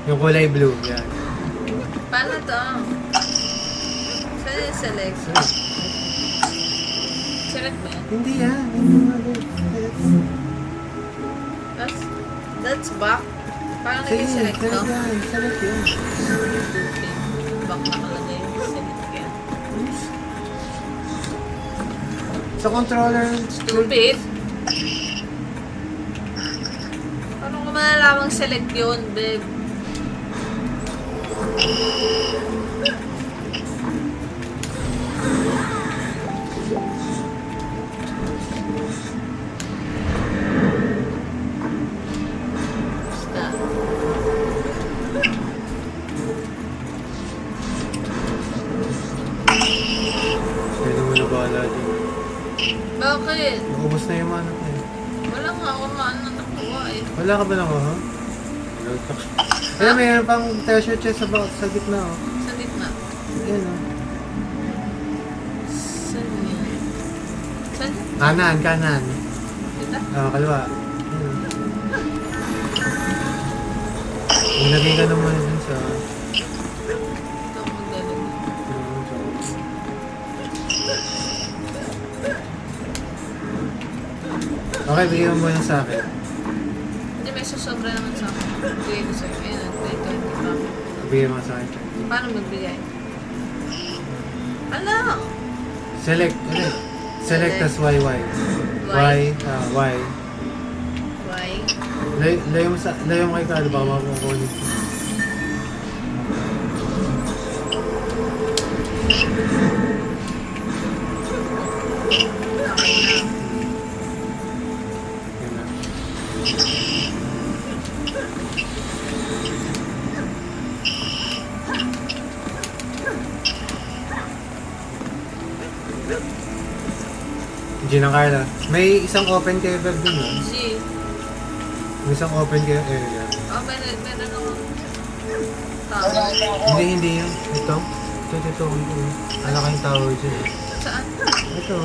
Yung kulay blue. Yan. Paano to? Saan yung select? Select mo yan? Hindi yan. That's back? Paano Sige, nag-select to? select yan. Back nakalagay. Select yan. Sa controller. Stupid. Paano ko malalamang select yun, babe? Basta. Pwede mo na bahala dyan. Bakit? Naubos na yung mana ko eh. Wala nga ako maan na nakuha eh. Wala ka ba lang ha? Alam, mayroon pang treasure chest sa gitna oh. Sa gitna. Ayan oh. Saan yun? Saan? Kanan. Dito? Kaliwa. Ayan oh. Ilagay ka naman dun sa... Ito ang magaling. Okay, bigyan mo muna sa akin. Hindi, may susobra naman sa akin. Bigay ko sa'yo. Ayun, ito. Bigyan mo sa akin. Paano magbigay? Ano? Select. Ulit. Select tas Y. Y. Y. Why? Layo mo kay Carlo, baka makukunin. Okay na. Yan na. G ng Carla. May isang open cave dun ah. G. May isang open cave area. Oh, meron ako. Tao. Wala na ako. Hindi yun. Ito. Ito. Ano kayong tower dyan eh. Saan? Ito.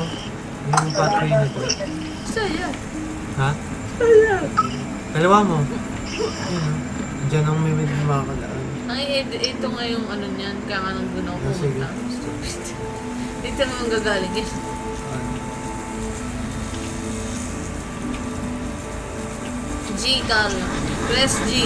Yung pathway na to. Saan yan? Ha? Saan yan? Kaliwa mo. Yan ah. Diyan ang may makakalaan. Ito nga yung ano niyan. Kaya nga nang doon ako Ah, sige. pumunta. Stupid. Dito naman gagaling eh. G, Carla. Press G.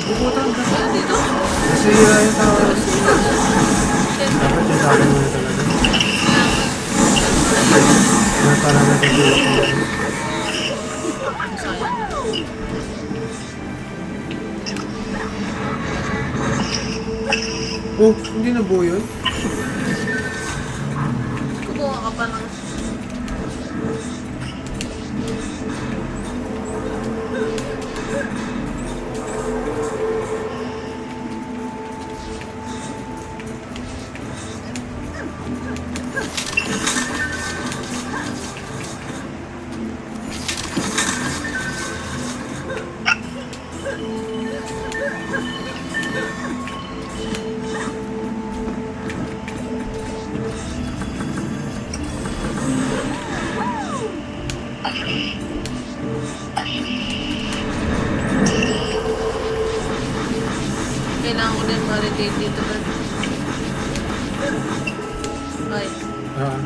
Puputang ka. Ano dito? Kasi yung tower. Dapat yung sa akin muna talaga. Para natin tulog mo. Oh, hindi na buo yun? Kumuha ka pa ng... Kailangan ko din ma-relate dito. Ay. Ah.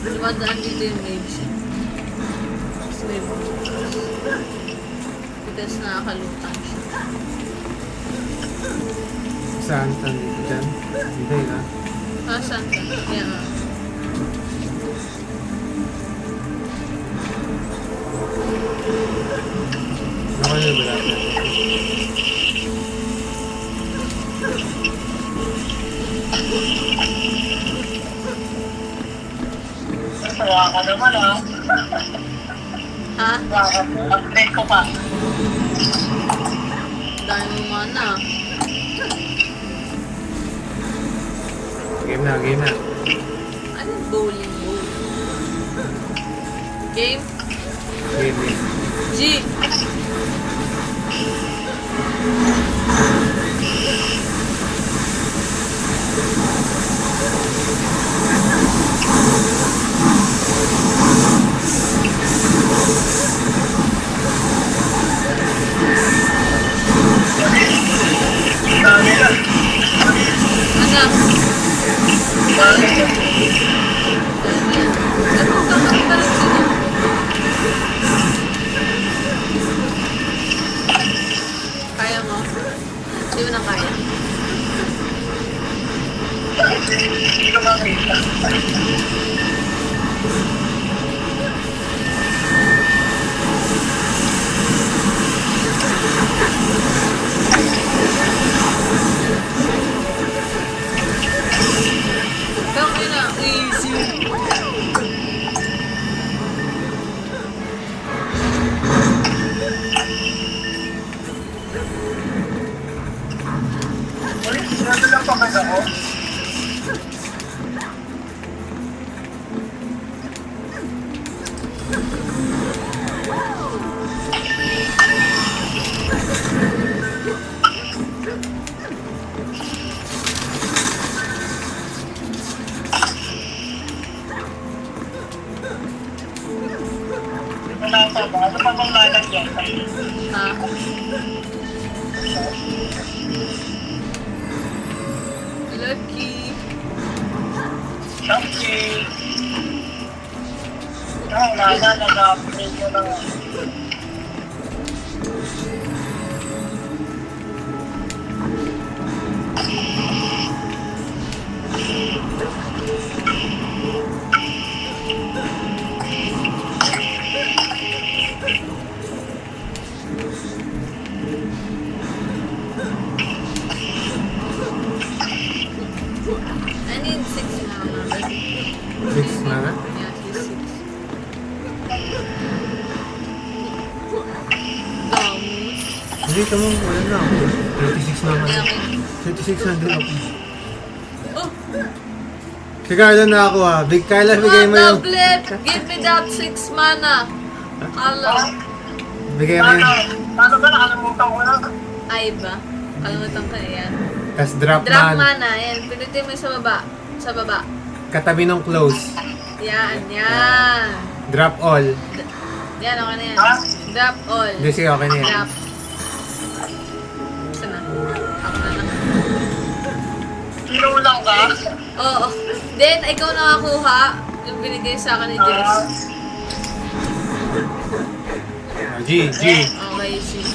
Dumadaan dito yung waves. Swim. Because nakakalutang siya. Saan? Saan dito dyan? Hindi na. Ah, saan ka? Yan ah. Ako yung balata. Kaya ka naman ah. Ha? Upgrade ko pa. Dahil mo mana. Game na, game na. Ano bowling ball? Game? Game, game. G! Dami na. Ano? Dami na. Ano ka pa dito? Kaya mo? Hindi mo na kaya. Hindi ko makita. Tangin na, easy. Uy, sinabi lang pagod ako. Wala pa ba? Ano pa bang lalagyan? Ha? Lucky. Shopee. Wala na, nag-upgrade ko na. I need 6 mana. Six na na? Yeah, he's 6. Gamot. Hindi, tamo, wala na ako. 36 naman. Kaya may... 36 na din ako. Oh! Si Carlo na ako ha. Big Carla, bigay mo yung... tablet! Give me that 6 mana! Hello. Bigay mo yung... Paano ba? Nakalimutan ko na. Ay ba? Kalimutan ka yan. Tapos drop Drop man. mana. Yan. Pilitin mo yung sa baba. Sa baba. Katabi ng close. Yan. Yan. Drop all. Yan. Okay na yan. Ha? Drop all. Hindi, sige, okay na yan. Drop. Sana. Ako na lang. Kilo lang ka? Oo. Then, ikaw nakakuha. Yung binigay sa akin ni Jess. G, G. Okay, see.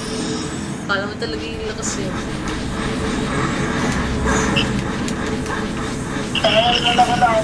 Kala mo talaga yung lakas yun. Kaya na lang lang.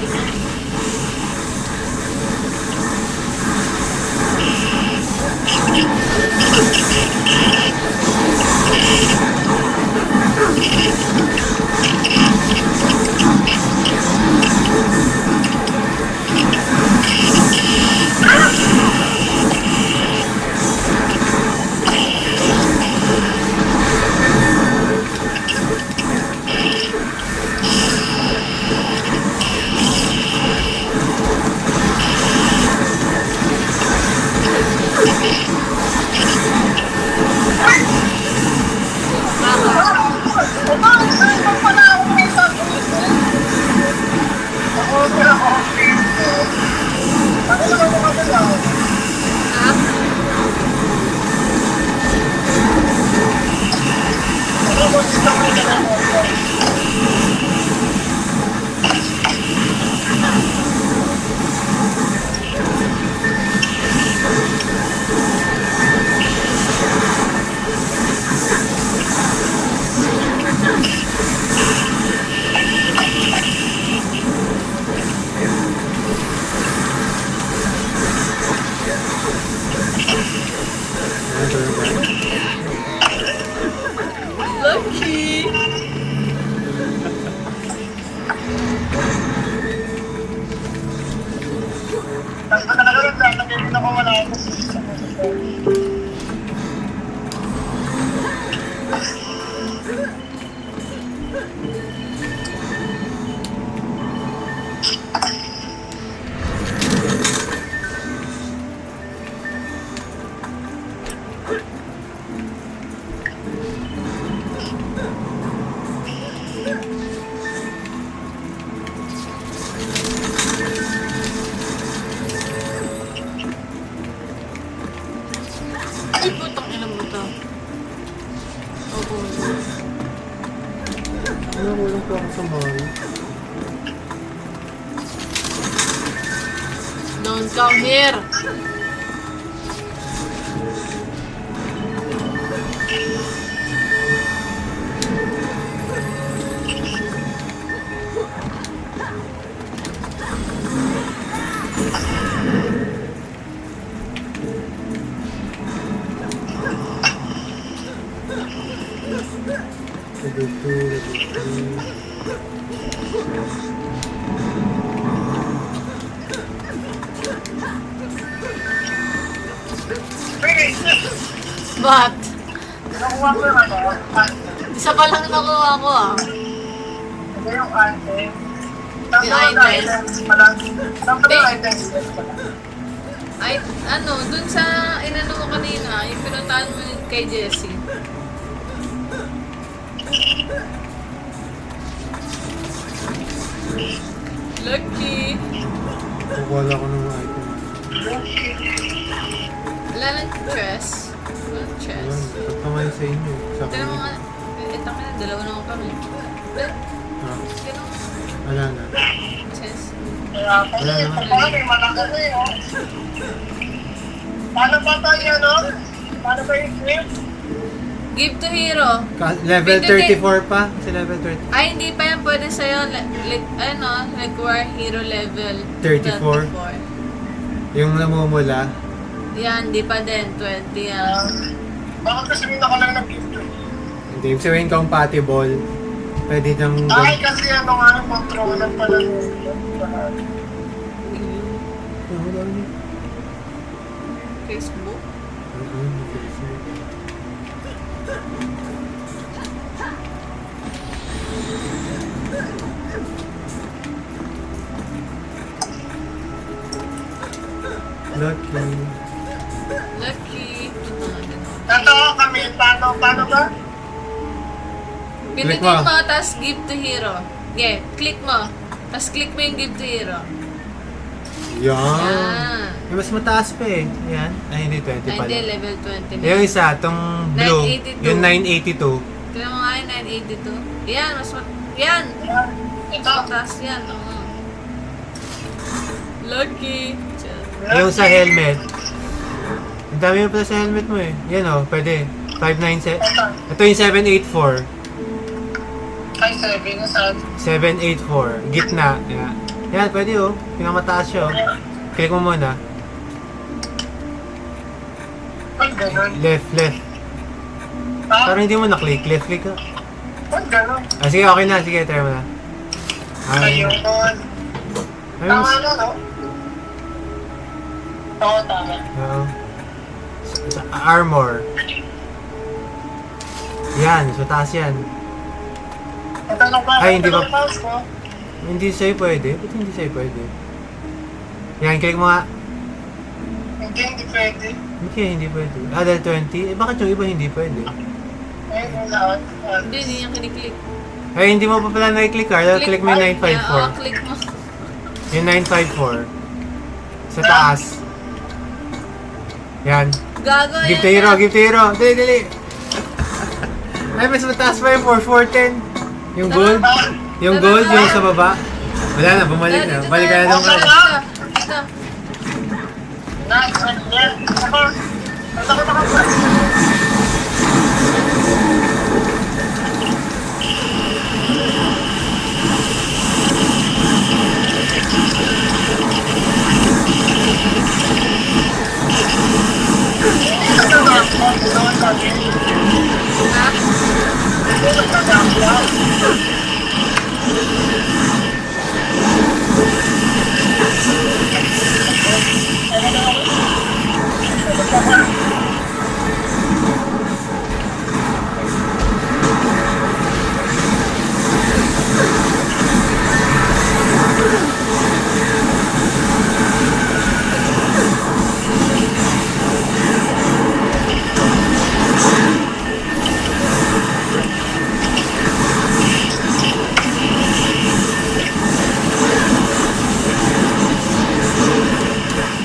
Ano, kulang pa ako sa mana. Don't come here! Level 2, level 3. Wait, But, nakuha ko yung ano, isa pa lang nakuha ko ah. ito yung item. Tatlo Yung na item. items pala. Tatlo na Eh. items pala. Ay, ano, dun sa inano mo kanina, yung pinuntahan mo yun kay Jessie. Lucky! Kukuha ko ng item. Wala lang chest. Walang Ayun, chest. pagkamay sa inyo. Sa Tignan mo akin. nga. Ito ka na, dalawa naman kami. But, Ah, ganun. wala na. Chest. Kaya ako, Wala ito naman. pala, may malaki na yun. Paano ba tayo, ano? Paano ba yung clip? Give to hero. Level Pindutin. 34 pa? Sa level 30. Ay, hindi pa yan pwede sa'yo. Like, ano, require hero level 34. Yung namumula. Yan, di pa din. 20 yan. Bakit kasi hindi ako lang nag-gift? Hindi, ibig sabihin compatible. Pwede nang... Ay, kasi ano nga yung controller pala yun. Facebook? Lucky. Lucky. Ito nga, ganun. Totoo kami, paano ba? Pindutin mo. mo, tapos give to hero. Okay, click mo. Tapos click mo yung give to hero. Yan. Yan. Yung mas mataas pa eh. Ayan. Ay, hindi 20 Ay, pala. hindi, level 20 na. Yung isa, tong blue. 982. Yung 982. Tignan mo nga yung 982. Yan, yan! Yan. Ito. Mataas yan, oo. Lucky. Yung sa helmet. Ang dami mo pala sa helmet mo eh. Yan o, pwede. 597. Ito yung 784. Ay, sabi na sa 784. Gitna. Yan. Yan, pwede oh. Pinakamataas siya oh. Click mo muna. Ay, ganun. Left, left. Ah, Parang hindi mo na-click. Left click ka. ay, ganun. Ah, sige, okay na. Sige, try mo na. Ayun. Ay, Tama mas... na, no? Oo, tama. Oo. Armor. Yan, so taas yan. Ito lang ba? Ay, hindi Ito ba- lang mouse ko. Hindi sa'yo pwede. Ba't hindi sa'yo pwede? Yan, click mo nga. Hindi pwede. Hindi, hindi pwede. Ah, dahil 20? Eh, bakit yung iba hindi pwede? Ayun, wala. Hindi, hindi niya kiniklik. Ay, hindi mo pa pala na-click, Carl. Click mo yung Yeah, oo, 954. click mo. Yung 954. Sa taas. Yan. Gago, Give yan to hero, yan. give to hero. Dali, dali. Ay, mas mataas pa yung 4410. Yung gold. Yung gold, yung sa baba. Wala na, bumalik na. Dito Balik ka na tayo. naman. Dito, dito. Nice, yes. Ako.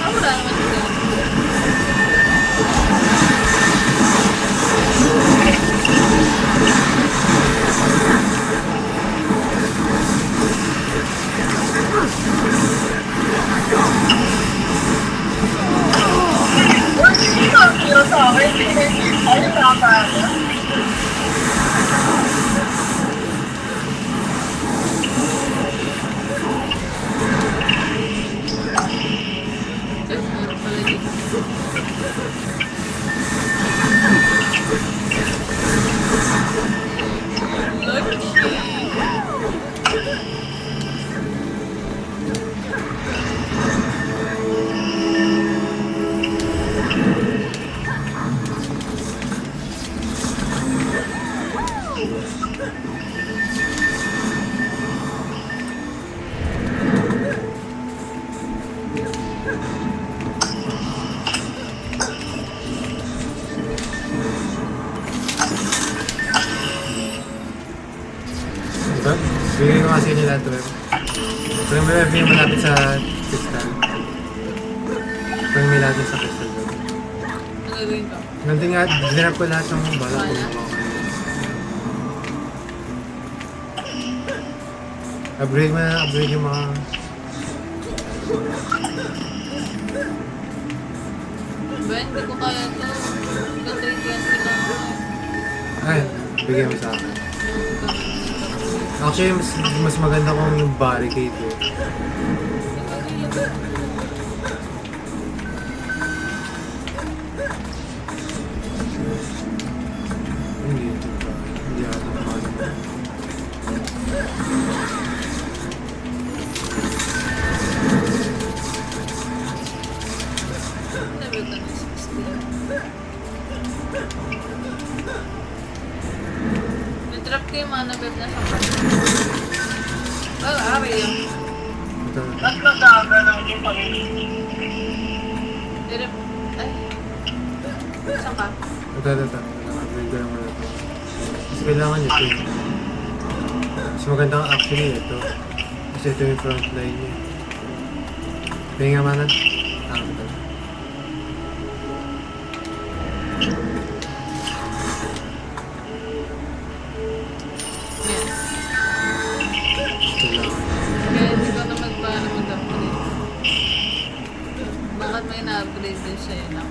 Ah, wala naman dito. Ito? Bigay ko kasi nila ito. Pero may review malapit sa crystal. Pero may lapit sa crystal doon. Ano gagawin ko? Nandun nga, dinarap ko lahat ng balak ko. Upgrade mo na, upgrade yung mga... Ba, hindi ko kaya ito. Hanggang 320 lang. Ay, bigyan mo sa akin. Actually, mas maganda kung yung barricade eh. Hindi ito pa. Hindi ata naman. Level ka na 60. Nag-drop ko yung mana web na sa part. Oh, aray yun. Ito. Ba't ka sa ganun yung pag-ibig? Direp. Ay. Saan ka? Ito. Upgrade ko lang muna ito. Mas kailangan ito eh. Mas maganda ka actually ito. Kasi ito yung front line niya. Pahinga mana. Ito. Yan. Ito lang. Kaya hindi ko na mag-upgrade. Bakit may na-upgrade din sa'yo na?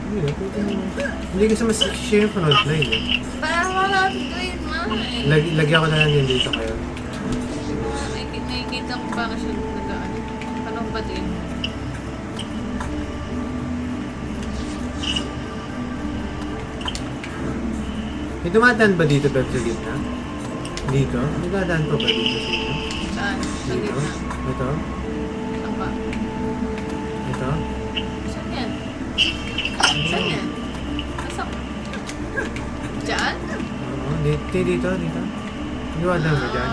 Hindi na, pwede naman. Hindi kasi mas share yung front line eh. Para wala upgrade ma eh. Lagyan ko na lang din dito kayo. Nakikita ko pa siya nagaan. Anong ba din? May dumadaan ba dito Beb sa gitna? Dito? May dadaan pa ba dito sa inyo? Saan? Sa Dito? gitna? Ito? Saan ba? Ito? Saan yan? Saan yan? Nasaan? Diyan? Oo, dito. Hindi wala ba dyan?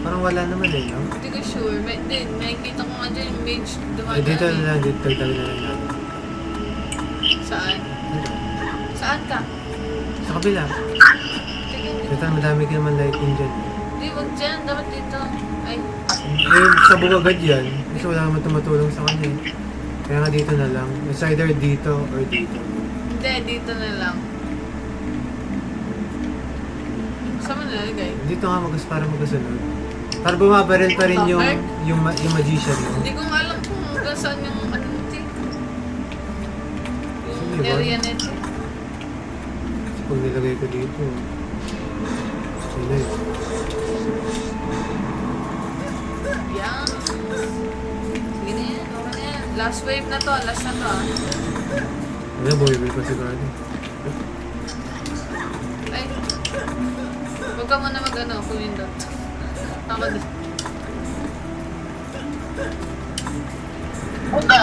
Parang wala naman eh, no? Hindi ko sure. Nakikita ko nga dyan yung mage dumadaan. Dito na eh. lang, dito na lang natin. Saan? Dito. Saan ka? Sa kabila. Tingnan. Dito, madami ka naman lighting dyan. Hindi, wag dyan. Dapat dito. Ay, Eh, sabog agad yan. Kasi wala naman tumatulong sa kanya eh. Kaya nga dito na lang. It's either dito or dito. hindi. Dito na lang. Saan mo nalagay? Dito nga para magkasunod. Para bumabaril pa rin yung magician mo. Hindi ko nga alam kung hanggang saan yung ano nito eh. Yung Sige, area nito. Pag nilagay ko dito. Sino yun? Yan. Sige na yan. Okay na yan. Last wave na to. Last na to ah. Wala, boy pa sigurado. Ay. Huwag ka muna mag-ano. Kunin dot. Ako din. Huwag ka.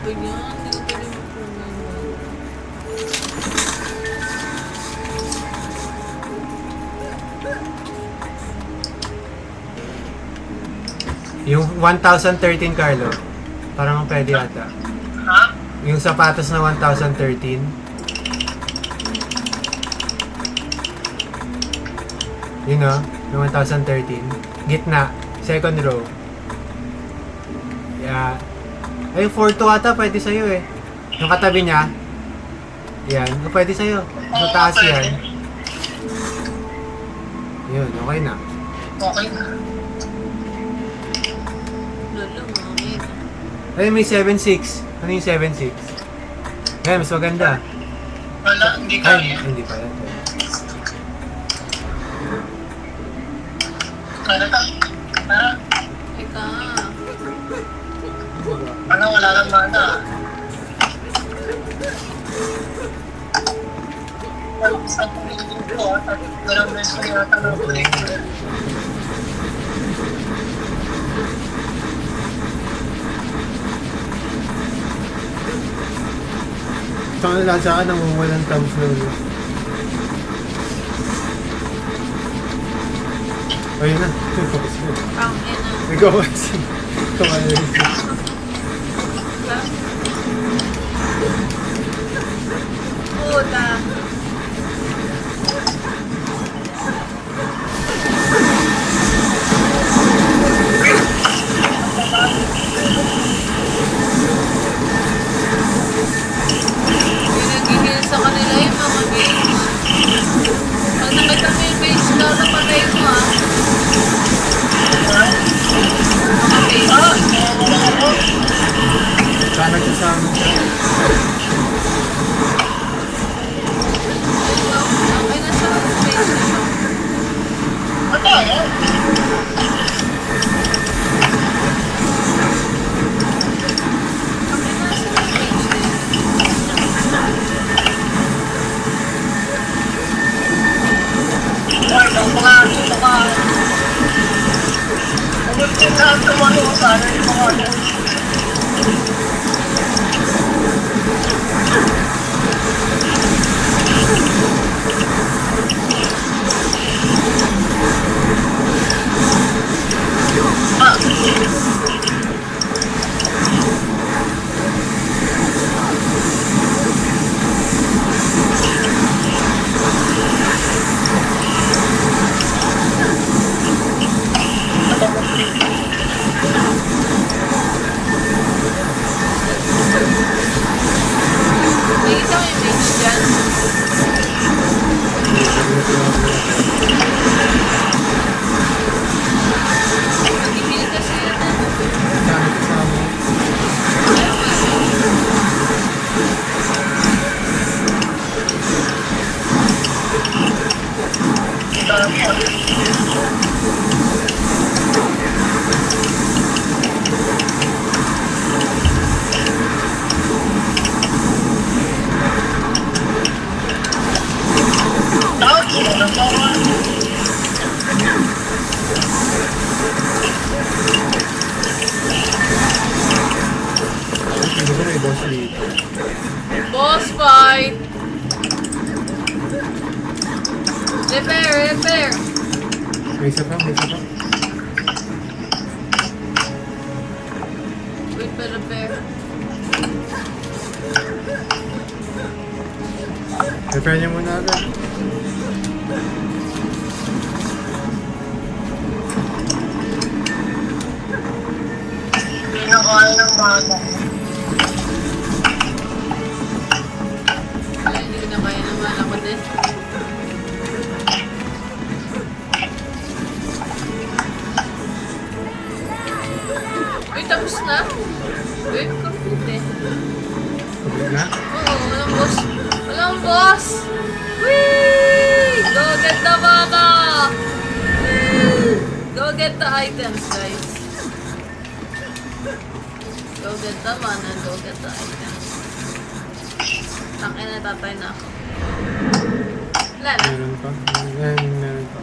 Huwag yan. Hindi ko pwede mag-program. Yung 1013, Carlo. Parang pwede ata. Ha? Yung sapatos na 1013. Yun o, yung 1013. Gitna, second row. Yeah. Ay, 4-2 ata, pwede sa'yo eh. Yung katabi niya. Yan, pwede sa'yo. Sa taas yan. Yun, okay na. Okay na. Lolo, mami. Ay, may 7-6. Ano yung 7-6? Yan, mas maganda. Wala, hindi Ay, kaya. hindi pa yan. Kaya ka. Tara. Ika. Ano, wala lang mana. Sa pagiging ko, ganang beses ko yata na break. Saka lang sa akin, nangungulang thumbs na ulo. Ayun na. Focus mo. Ang ina. Ikaw kasi. Ikaw kasi. Puta. Lahat naman yung sana yung mga ano. Nakita mo yung menu dyan. Nag-heal kasi yun eh. Dami kasama. Ouch! Ano ba man? Hindi ko may boss dito. Boss fight! Repair! May isa pa, may isa pa. Wait pa repair. Repair niyo muna agad. Pinakain ng mana. Wala, hindi ko na kaya naman ako din. Uy, tapos na? Uy, complete eh. Kapag na. Oo, walang boss. Walang boss! Whee! Go get the mana! Whee! Go get the items, guys. Go get the mana, go get the items. Tangin na, tatay na ako. Wala na. Meron pa. Meron pa.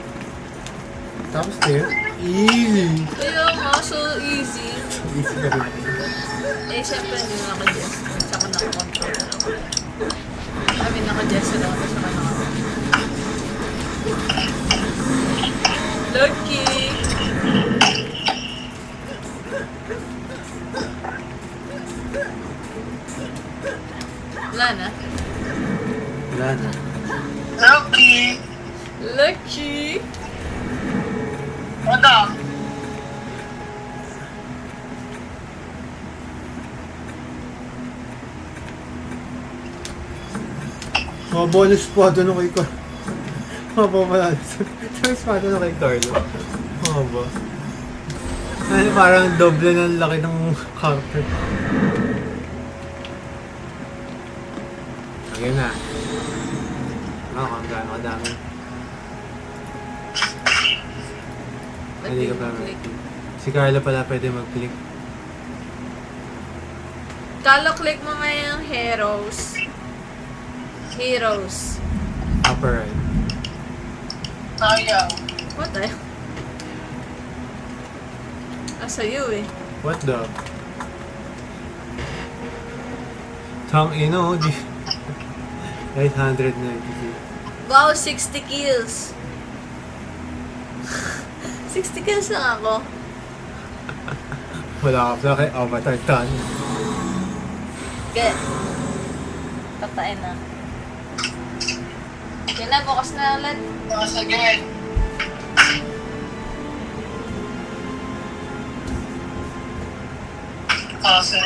Tapos tayo. Easy. Kaya mo, so easy. Easy ka rin. Eh, syempre, hindi mo naka-jess. Saka naka-controller ako. I mean, naka-jess lang ako. Saka naka Lucky! Wala na. Wala na. Lucky! Lucky! Wala. Mga bonus pa doon kay Carlo. Mga bonus. Bonus pa doon kay Carlo. Mga ba? Ano, parang doble ng laki ng carpet. Again na. Ano kung gaano kadami. Hindi ka pa Click. Si Carlo pala pwede mag-click. Kalo, click mo may yung heroes. Heroes. Upper right. Ayaw. What the? Nasa you eh. What the? Tang ino, di. 890. Wow, 60 kills. 60 kills lang ako. Wala ka pala kay Avatar Tan. Get. Tatain na. Yan na, bukas na ulit. Sige. Kasi.